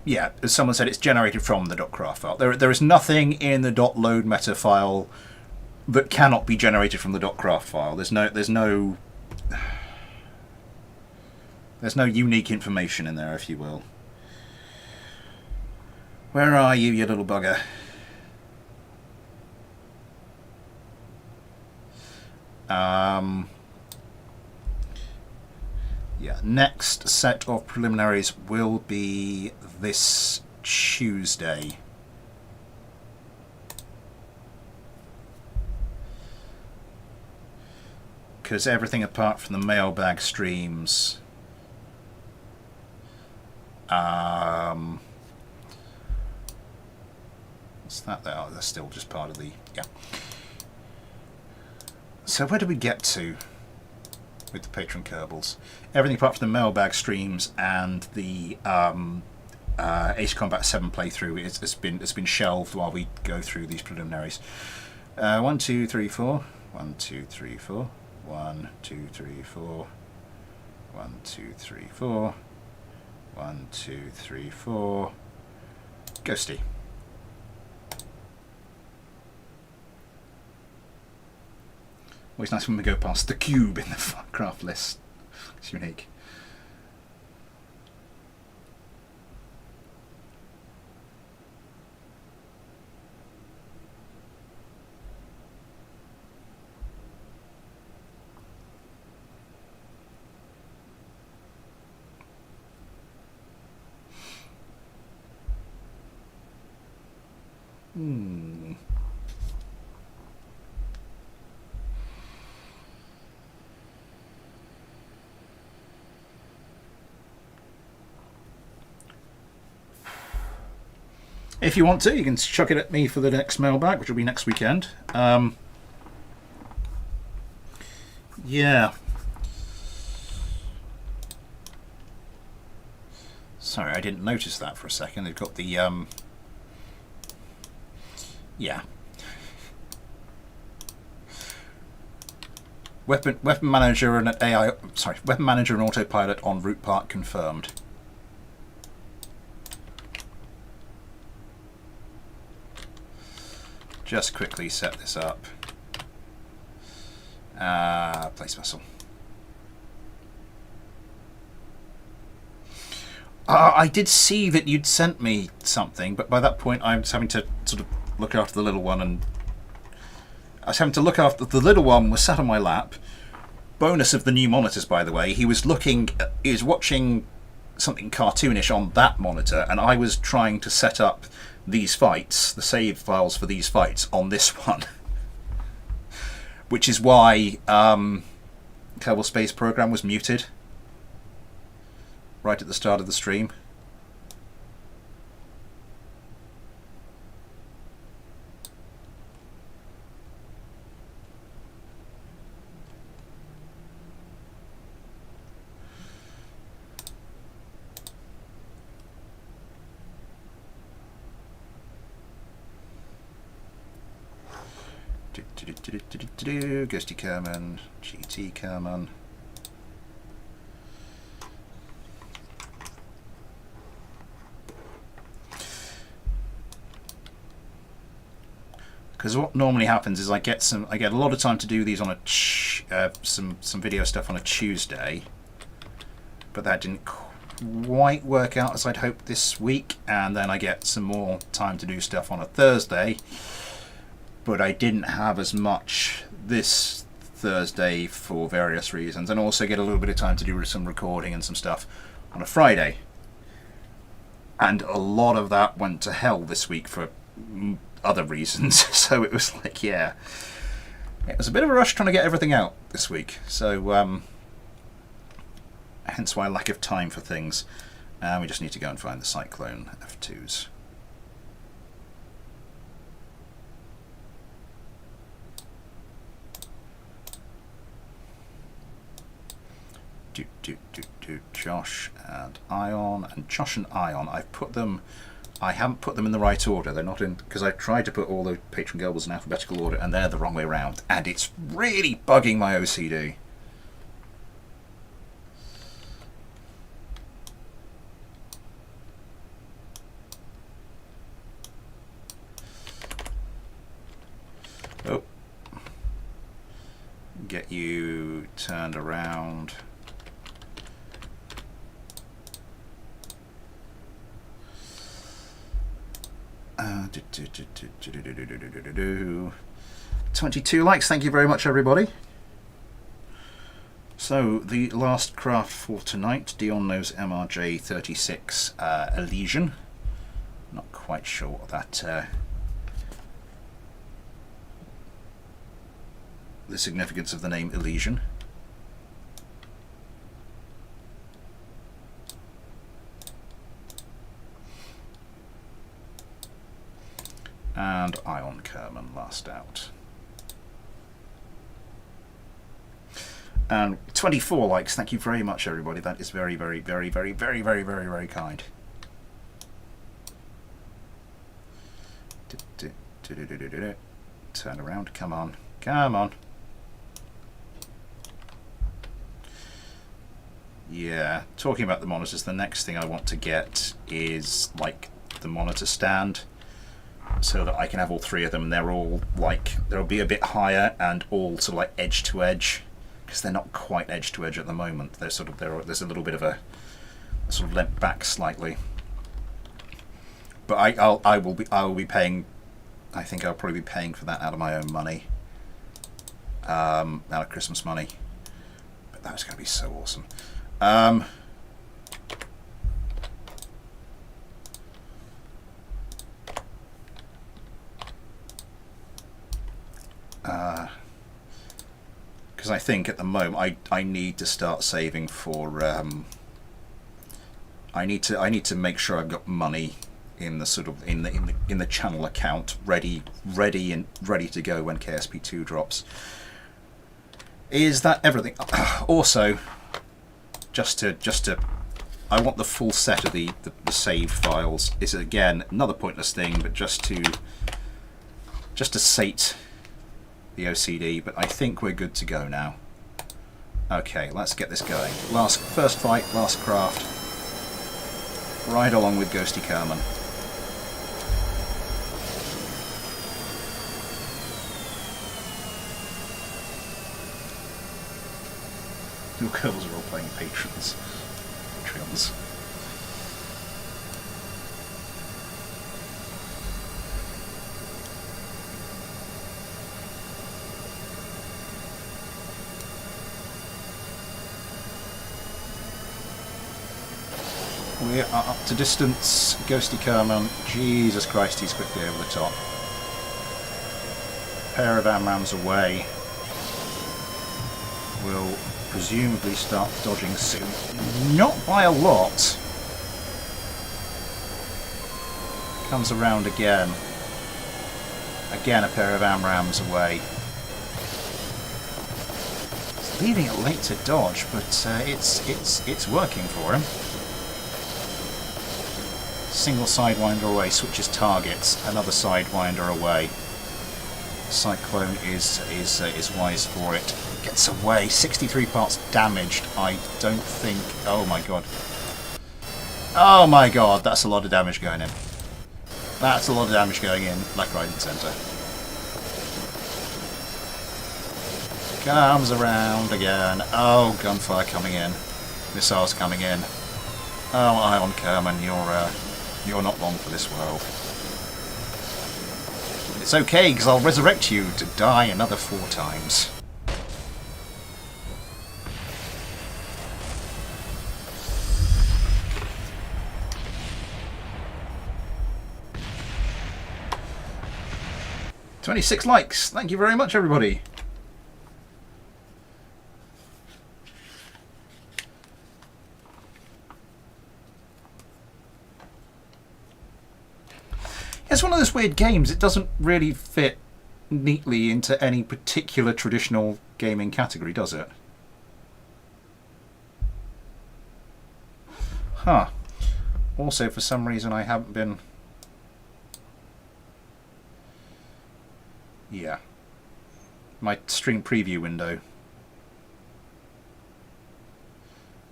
Yeah, as someone said, it's generated from the .craft file. There is nothing in the .load meta file that cannot be generated from the .craft file. There's no unique information in there, if you will. Where are you, you little bugger? Yeah, next set of preliminaries will be this Tuesday. Because everything apart from the mailbag streams what's that there? Oh, they're still just part of the, yeah. So where do we get to with the patron Kerbals? Everything apart from the mailbag streams and the Ace Combat 7 playthrough it's been shelved while we go through these preliminaries. 1, 2, 3, 4. 1, 2, 3, 4. 1, 2, 3, 4. 1, 2, 3, 4. 1, 2, 3, 4. Ghosty. Always nice when we go past the cube in the craft list. It's unique. If you want to, you can chuck it at me for the next mailbag, which will be next weekend. Yeah. Sorry, I didn't notice that for a second. They've got the yeah. Weapon manager and weapon manager and autopilot on route part confirmed. Just quickly set this up. Place vessel. I did see that you'd sent me something, but by that point I was having to sort of look after the little one, and I was having to look after the little one was sat on my lap. Bonus of the new monitors, by the way, he was watching something cartoonish on that monitor, and I was trying to set up these fights, the save files for these fights on this one. Which is why Kerbal Space Program was muted right at the start of the stream. Ghosty Kerman, GT Kerman. Because what normally happens is I get a lot of time to do these on a some video stuff on a Tuesday, but that didn't quite work out as I'd hoped this week, and then I get some more time to do stuff on a Thursday. But I didn't have as much this Thursday for various reasons, and also get a little bit of time to do some recording and some stuff on a Friday. And a lot of that went to hell this week for other reasons. So it was like, yeah, it was a bit of a rush trying to get everything out this week. So hence why lack of time for things. We just need to go and find the Cyclone F2s. Josh and Ion, and Josh and Ion, I haven't put them in the right order. They're not in, because I tried to put all the patron Gerbils in alphabetical order and they're the wrong way around, and it's really bugging my OCD. Oh, get you turned around. Uh, 22 likes, thank you very much everybody. So the last craft for tonight, Dion knows MRJ 36 Elysian. Not quite sure what that the significance of the name Elysian. And Ion Kerman last out. And 24 likes, thank you very much everybody. That is very, very, very, very, very, very, very, very kind. Turn around, come on, come on. Yeah, talking about the monitors, the next thing I want to get is like the monitor stand, so that I can have all three of them. They're all like, they'll be a bit higher and all sort of like edge to edge, because they're not quite edge to edge at the moment. They're sort of, there's a little bit of a sort of leant back slightly. But I will be paying. I think I'll probably be paying for that out of my own money, out of Christmas money. But that's going to be so awesome. Because I think at the moment I need to start saving for. I need to make sure I've got money in the sort of in the channel account ready to go when KSP2 drops. Is that everything? Also, just to I want the full set of the saved files. It's again another pointless thing, but just to sate the OCD. But I think we're good to go now. Okay, let's get this going. First fight, last craft. Ride along with Ghosty Kerman. Your girls are all playing Patreons. We are up to distance. Ghosty Kerman. Jesus Christ, he's quickly over the top. Pair of AMRAAMs away. Will presumably start dodging soon. Not by a lot. Comes around again. Again a pair of AMRAAMs away. It's leaving it late to dodge, but it's working for him. Single Sidewinder away, switches targets. Another Sidewinder away. Cyclone is wise for it. Gets away. 63 parts damaged. I don't think... Oh my god. Oh my god, that's a lot of damage going in. That's a lot of damage going in. Left, right and centre. Comes around again. Oh, gunfire coming in. Missiles coming in. Oh, Ion Kerman, you're not long for this world. It's okay, because I'll resurrect you to die another 4 times. "26 likes. Thank you very much, everybody. It's one of those weird games. It doesn't really fit neatly into any particular traditional gaming category, does it? Huh. Also, for some reason, I haven't been... Yeah. My stream preview window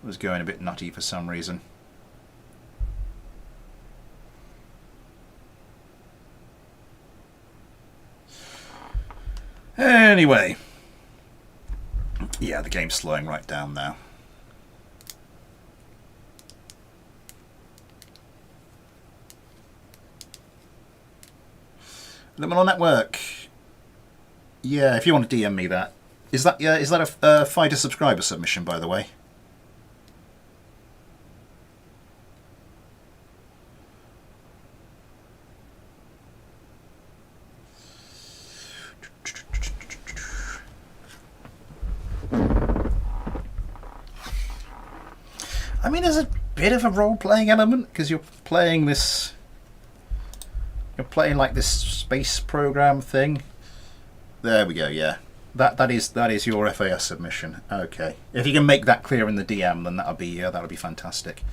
was going a bit nutty for some reason. Anyway, yeah, the game's slowing right down now. Liminal Network. Yeah, if you want to DM me that. Is that a fighter subscriber submission, by the way? I mean, there's a bit of a role-playing element because you're playing this. You're playing like this space program thing. There we go. Yeah, that is your FAS submission. Okay, if you can make that clear in the DM, then that'll be fantastic.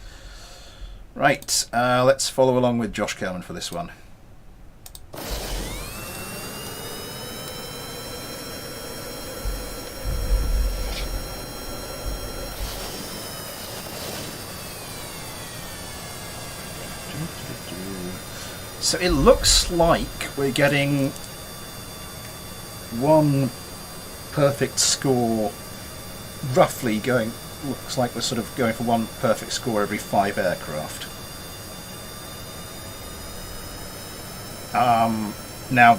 Right, let's follow along with Josh Kerman for this one. So it looks like we're getting one perfect score, roughly going, looks like we're sort of going for one perfect score every 5 aircraft. Now,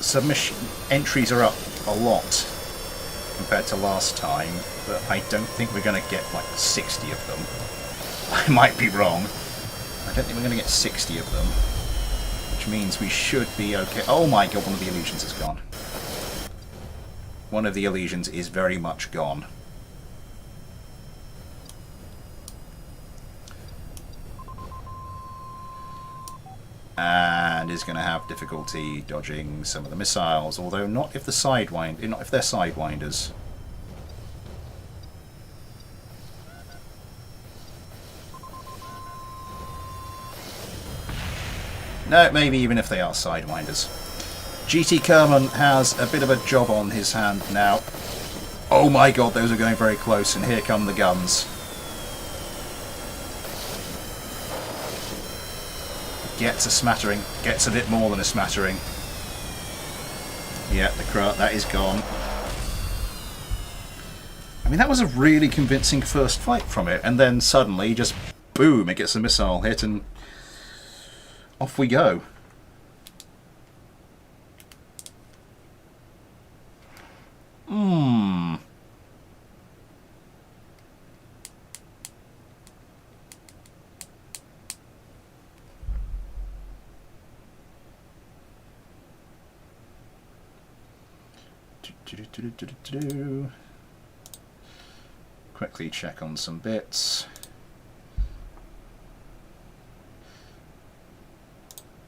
submission entries are up a lot compared to last time, but I don't think we're going to get like 60 of them. I might be wrong. I don't think we're going to get 60 of them, which means we should be okay. Oh my god, one of the illusions is gone. One of the illusions is very much gone. And is going to have difficulty dodging some of the missiles, although not if they're sidewinders. No, maybe even if they are Sidewinders. GT Kerman has a bit of a job on his hand now. Oh my god, those are going very close, and here come the guns. Gets a smattering. Gets a bit more than a smattering. Yeah, that is gone. I mean, that was a really convincing first fight from it, and then suddenly, just boom, it gets a missile hit, and off we go. Quickly check on some bits.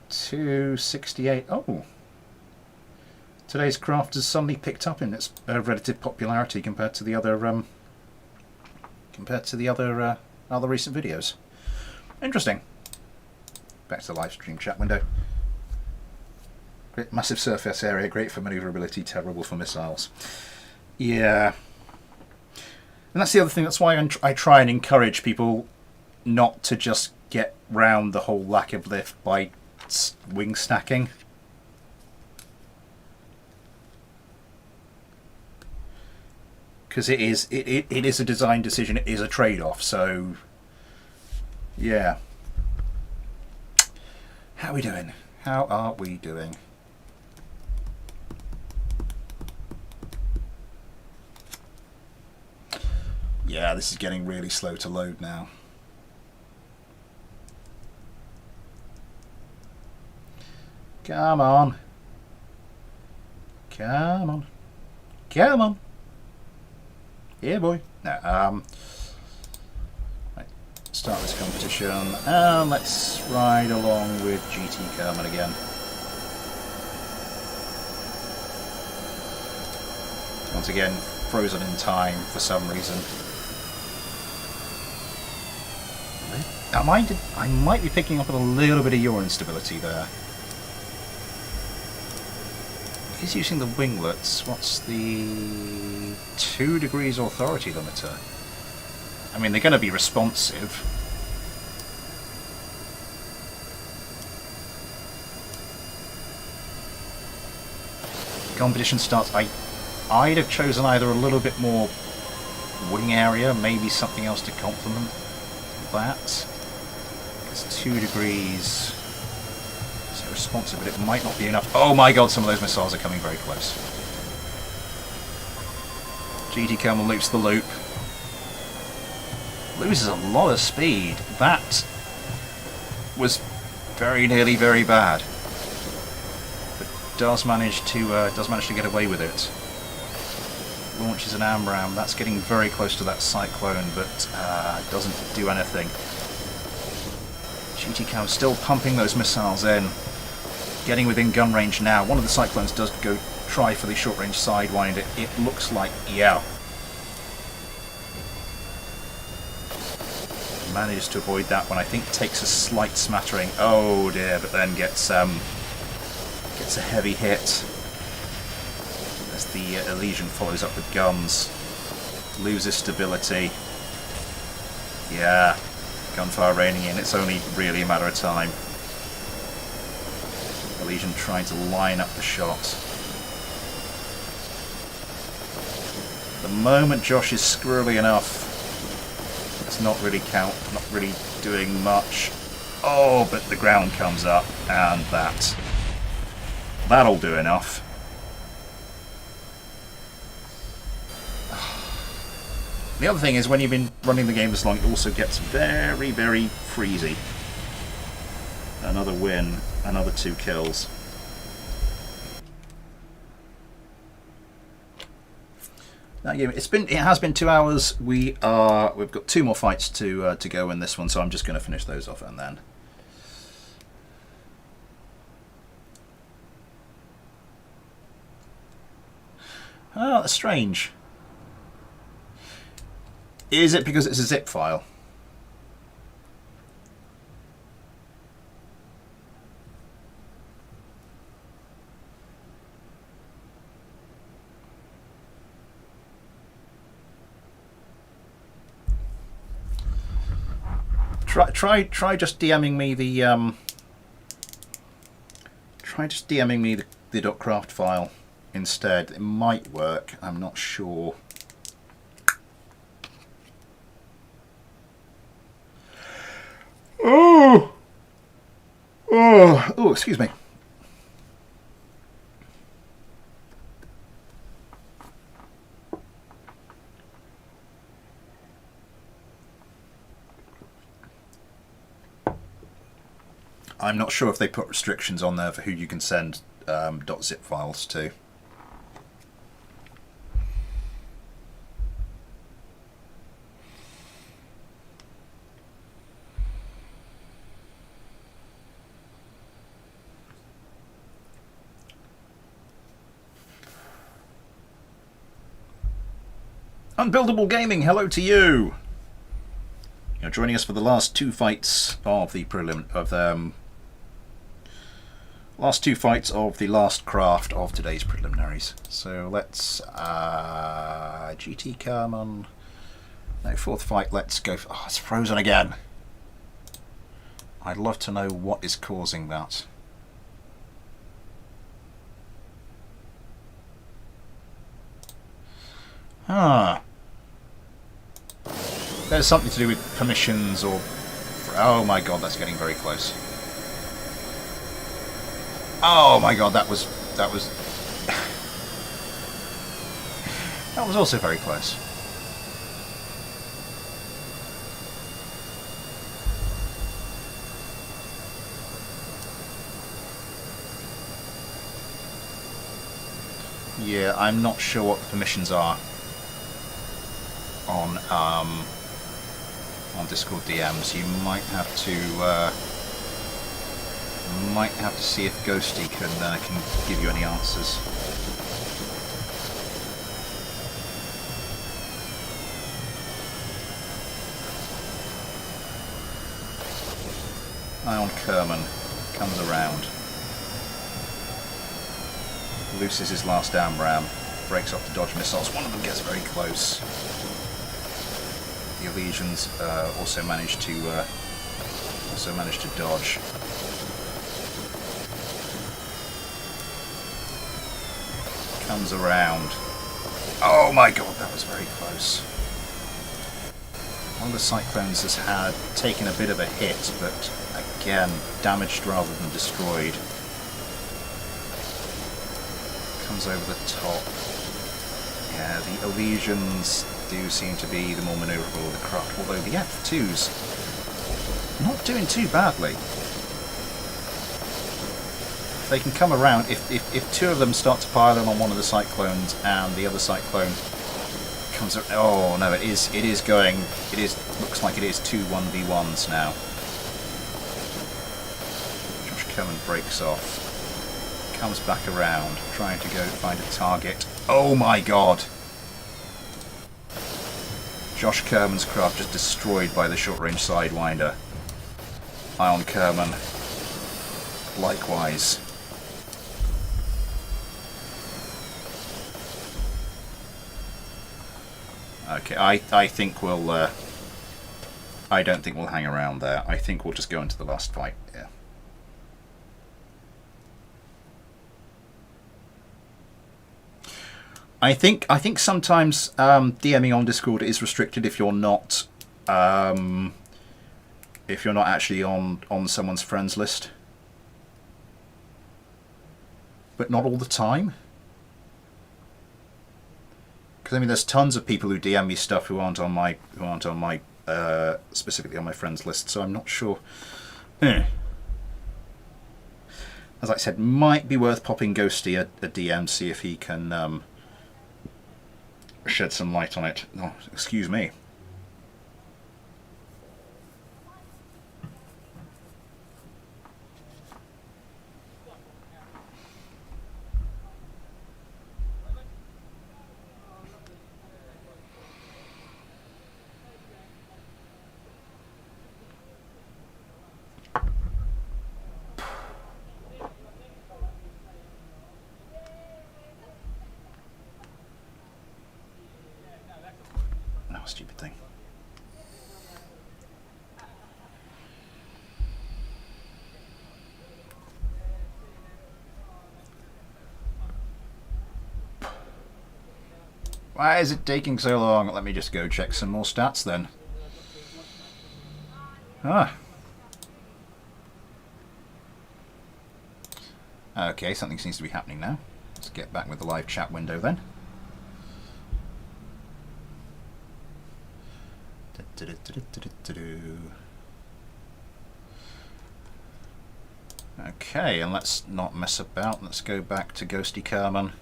268. Oh, today's craft has suddenly picked up in its relative popularity compared to the other other recent videos. Interesting. Back to the live stream chat window. Great massive surface area, great for manoeuvrability, terrible for missiles. Yeah. And that's the other thing, that's why I try and encourage people not to just get round the whole lack of lift by wing stacking. Because it is a design decision, it is a trade-off, so yeah. How are we doing? How are we doing? Yeah, this is getting really slow to load now. Come on. Come on. Come on. Yeah, boy. No, right, start this competition, and let's ride along with GT Kerman again. Once again, frozen in time for some reason. I might be picking up on a little bit of yaw instability there. He's using the winglets. What's the 2 degrees authority limiter? I mean, they're going to be responsive. Competition starts. I'd have chosen either a little bit more wing area, maybe something else to complement that. Because 2 degrees is responsive, but it might not be enough. Oh my god, some of those missiles are coming very close. GT Kerman loops the loop. Loses a lot of speed. That was very nearly very bad. But does manage to get away with it. Launches an AMRAAM. That's getting very close to that cyclone, but doesn't do anything. GT Kerman still pumping those missiles in. Getting within gun range now. One of the cyclones does go try for the short-range Sidewinder. It looks like, yeah. Manages to avoid that one. I think takes a slight smattering. Oh dear, but then gets a heavy hit. As the Elysian follows up with guns. Loses stability. Yeah. Gunfire raining in. It's only really a matter of time. Elysian trying to line up the shot. The moment Josh is squirrely enough, it's not really doing much. Oh, but the ground comes up, and that'll do enough. The other thing is, when you've been running the game this long, it also gets very, very freezy. Another win, another 2 kills. That game, it has been 2 hours. We've got 2 more fights to go in this one, so I'm just going to finish those off and then. Oh, that's strange. Is it because it's a zip file? Try just DMing me the the .craft file instead. It might work. I'm not sure. Oh, excuse me. I'm not sure if they put restrictions on there for who you can send .zip files to. Unbuildable Gaming, hello to you. You're joining us for the last two fights of the last craft of today's preliminaries. So let's GT Kerman. No, fourth fight. Let's go. Oh, it's frozen again. I'd love to know what is causing that. Ah. There's something to do with permissions or... Oh my god, that's getting very close. Oh my god, that was that was also very close. Yeah, I'm not sure what the permissions are on Discord DMs. You might have to see if Ghosty can give you any answers. Ion Kerman comes around, looses his last AMRAM, breaks off to dodge missiles. One of them gets very close. The Elysians also managed to dodge. Comes around. Oh my god, that was very close. One of the Cyclones has taken a bit of a hit, but again, damaged rather than destroyed. Comes over the top. Yeah, the Elysians do seem to be the more manoeuvrable of the craft, although the F2's not doing too badly. They can come around if two of them start to pile in on one of the Cyclones and the other Cyclone comes around. Oh no, looks like it is two 1v1s now. Josh Kerman breaks off, comes back around, trying to go find a target. Oh my god! Josh Kerman's craft just destroyed by the short-range Sidewinder. Ion Kerman, likewise. Okay, I think we'll... I don't think we'll hang around there. I think we'll just go into the last fight. Yeah. I think sometimes DMing on Discord is restricted if you're not actually on someone's friends list, but not all the time. Because I mean, there's tons of people who DM me stuff who aren't on my specifically on my friends list, so I'm not sure. As I said, might be worth popping Ghosty a DM, see if he can shed some light on it. Oh, excuse me. Stupid Why is it taking so long? Let me just go check some more stats then. Ah. Okay, something seems to be happening now. Let's get back with the live chat window then. Okay, and let's not mess about. Let's go back to Ghosty Kerman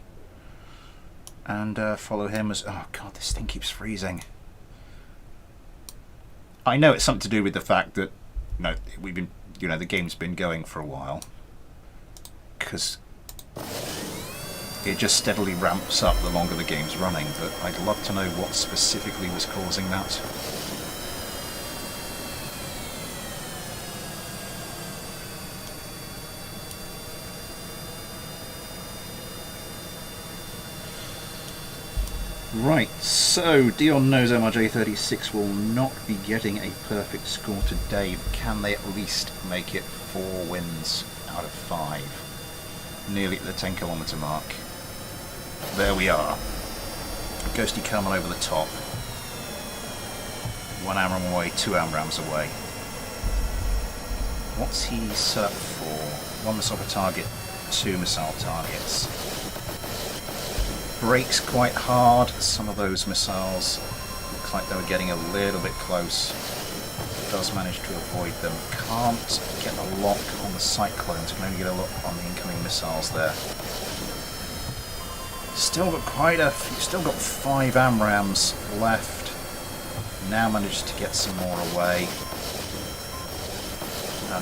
and follow him as... Oh god, this thing keeps freezing. I know it's something to do with the fact that, we've been, the game's been going for a while, because it just steadily ramps up the longer the game's running, but I'd love to know what specifically was causing that. Right, so Dion knows MRJ36 will not be getting a perfect score today, but can they at least make it 4 wins out of 5? Nearly at the 10-kilometre mark. There we are. Ghosty Kerman over the top. 1 AMRAM away, 2 AMRAMs away. What's he set up for? 1 missile per target, 2 missile targets. Brakes quite hard. Some of those missiles look like they were getting a little bit close. Does manage to avoid them. Can't get a lock on the Cyclones. Can only get a lock on the incoming missiles there. Still got quite a few. Still got 5 AMRAMs left. Now manages to get some more away.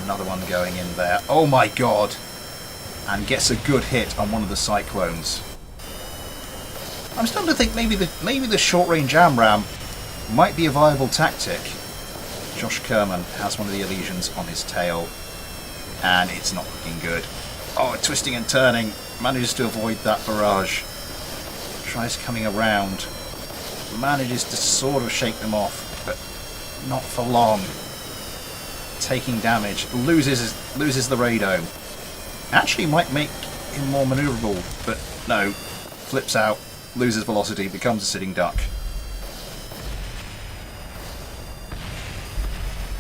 Another one going in there. Oh my god! And gets a good hit on one of the Cyclones. I'm starting to think maybe the short-range AMRAM might be a viable tactic. Josh Kerman has one of the Elysians on his tail, and it's not looking good. Oh, twisting and turning, manages to avoid that barrage. Tries coming around, manages to sort of shake them off, but not for long. Taking damage, loses the radome. Actually might make him more manoeuvrable, but no, flips out. Loses velocity, becomes a sitting duck.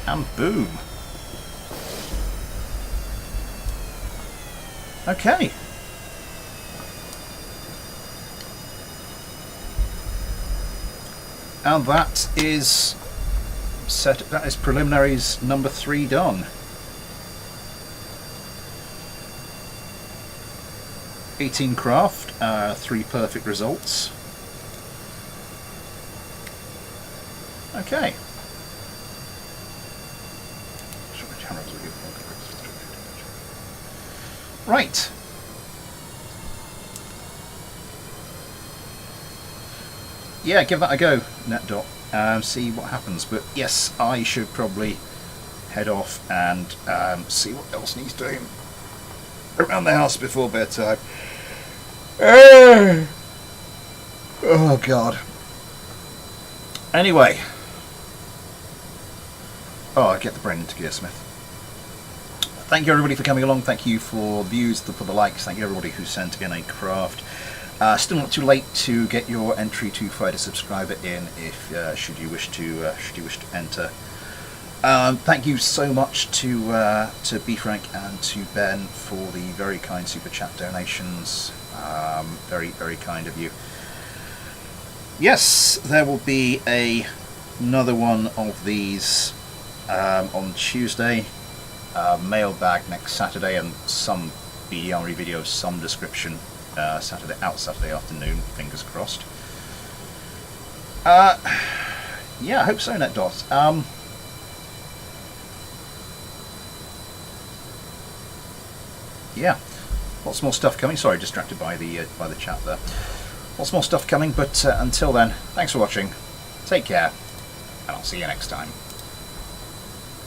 And boom. Okay. And that is preliminaries number 3 done. 18 craft, 3 perfect results. Okay. Right. Yeah, give that a go, NetDot. See what happens. But yes, I should probably head off and see what else needs doing around the house before bedtime. Oh god. Anyway. Oh, I get the brain into gear, Smith. Thank you everybody for coming along. Thank you for views, for the likes. Thank you everybody who sent in a craft. Still not too late to get your entry to Fighter Subscriber in if should you wish to enter. Thank you so much to B Frank and to Ben for the very kind super chat donations. Very, very kind of you. Yes, there will be another one of these on Tuesday. Mailbag next Saturday, and some BD Armory video of some description Saturday afternoon. Fingers crossed. Yeah, I hope so, NetDot. Yeah, lots more stuff coming. Sorry, distracted by the chat there. Lots more stuff coming, but until then, thanks for watching. Take care, and I'll see you next time.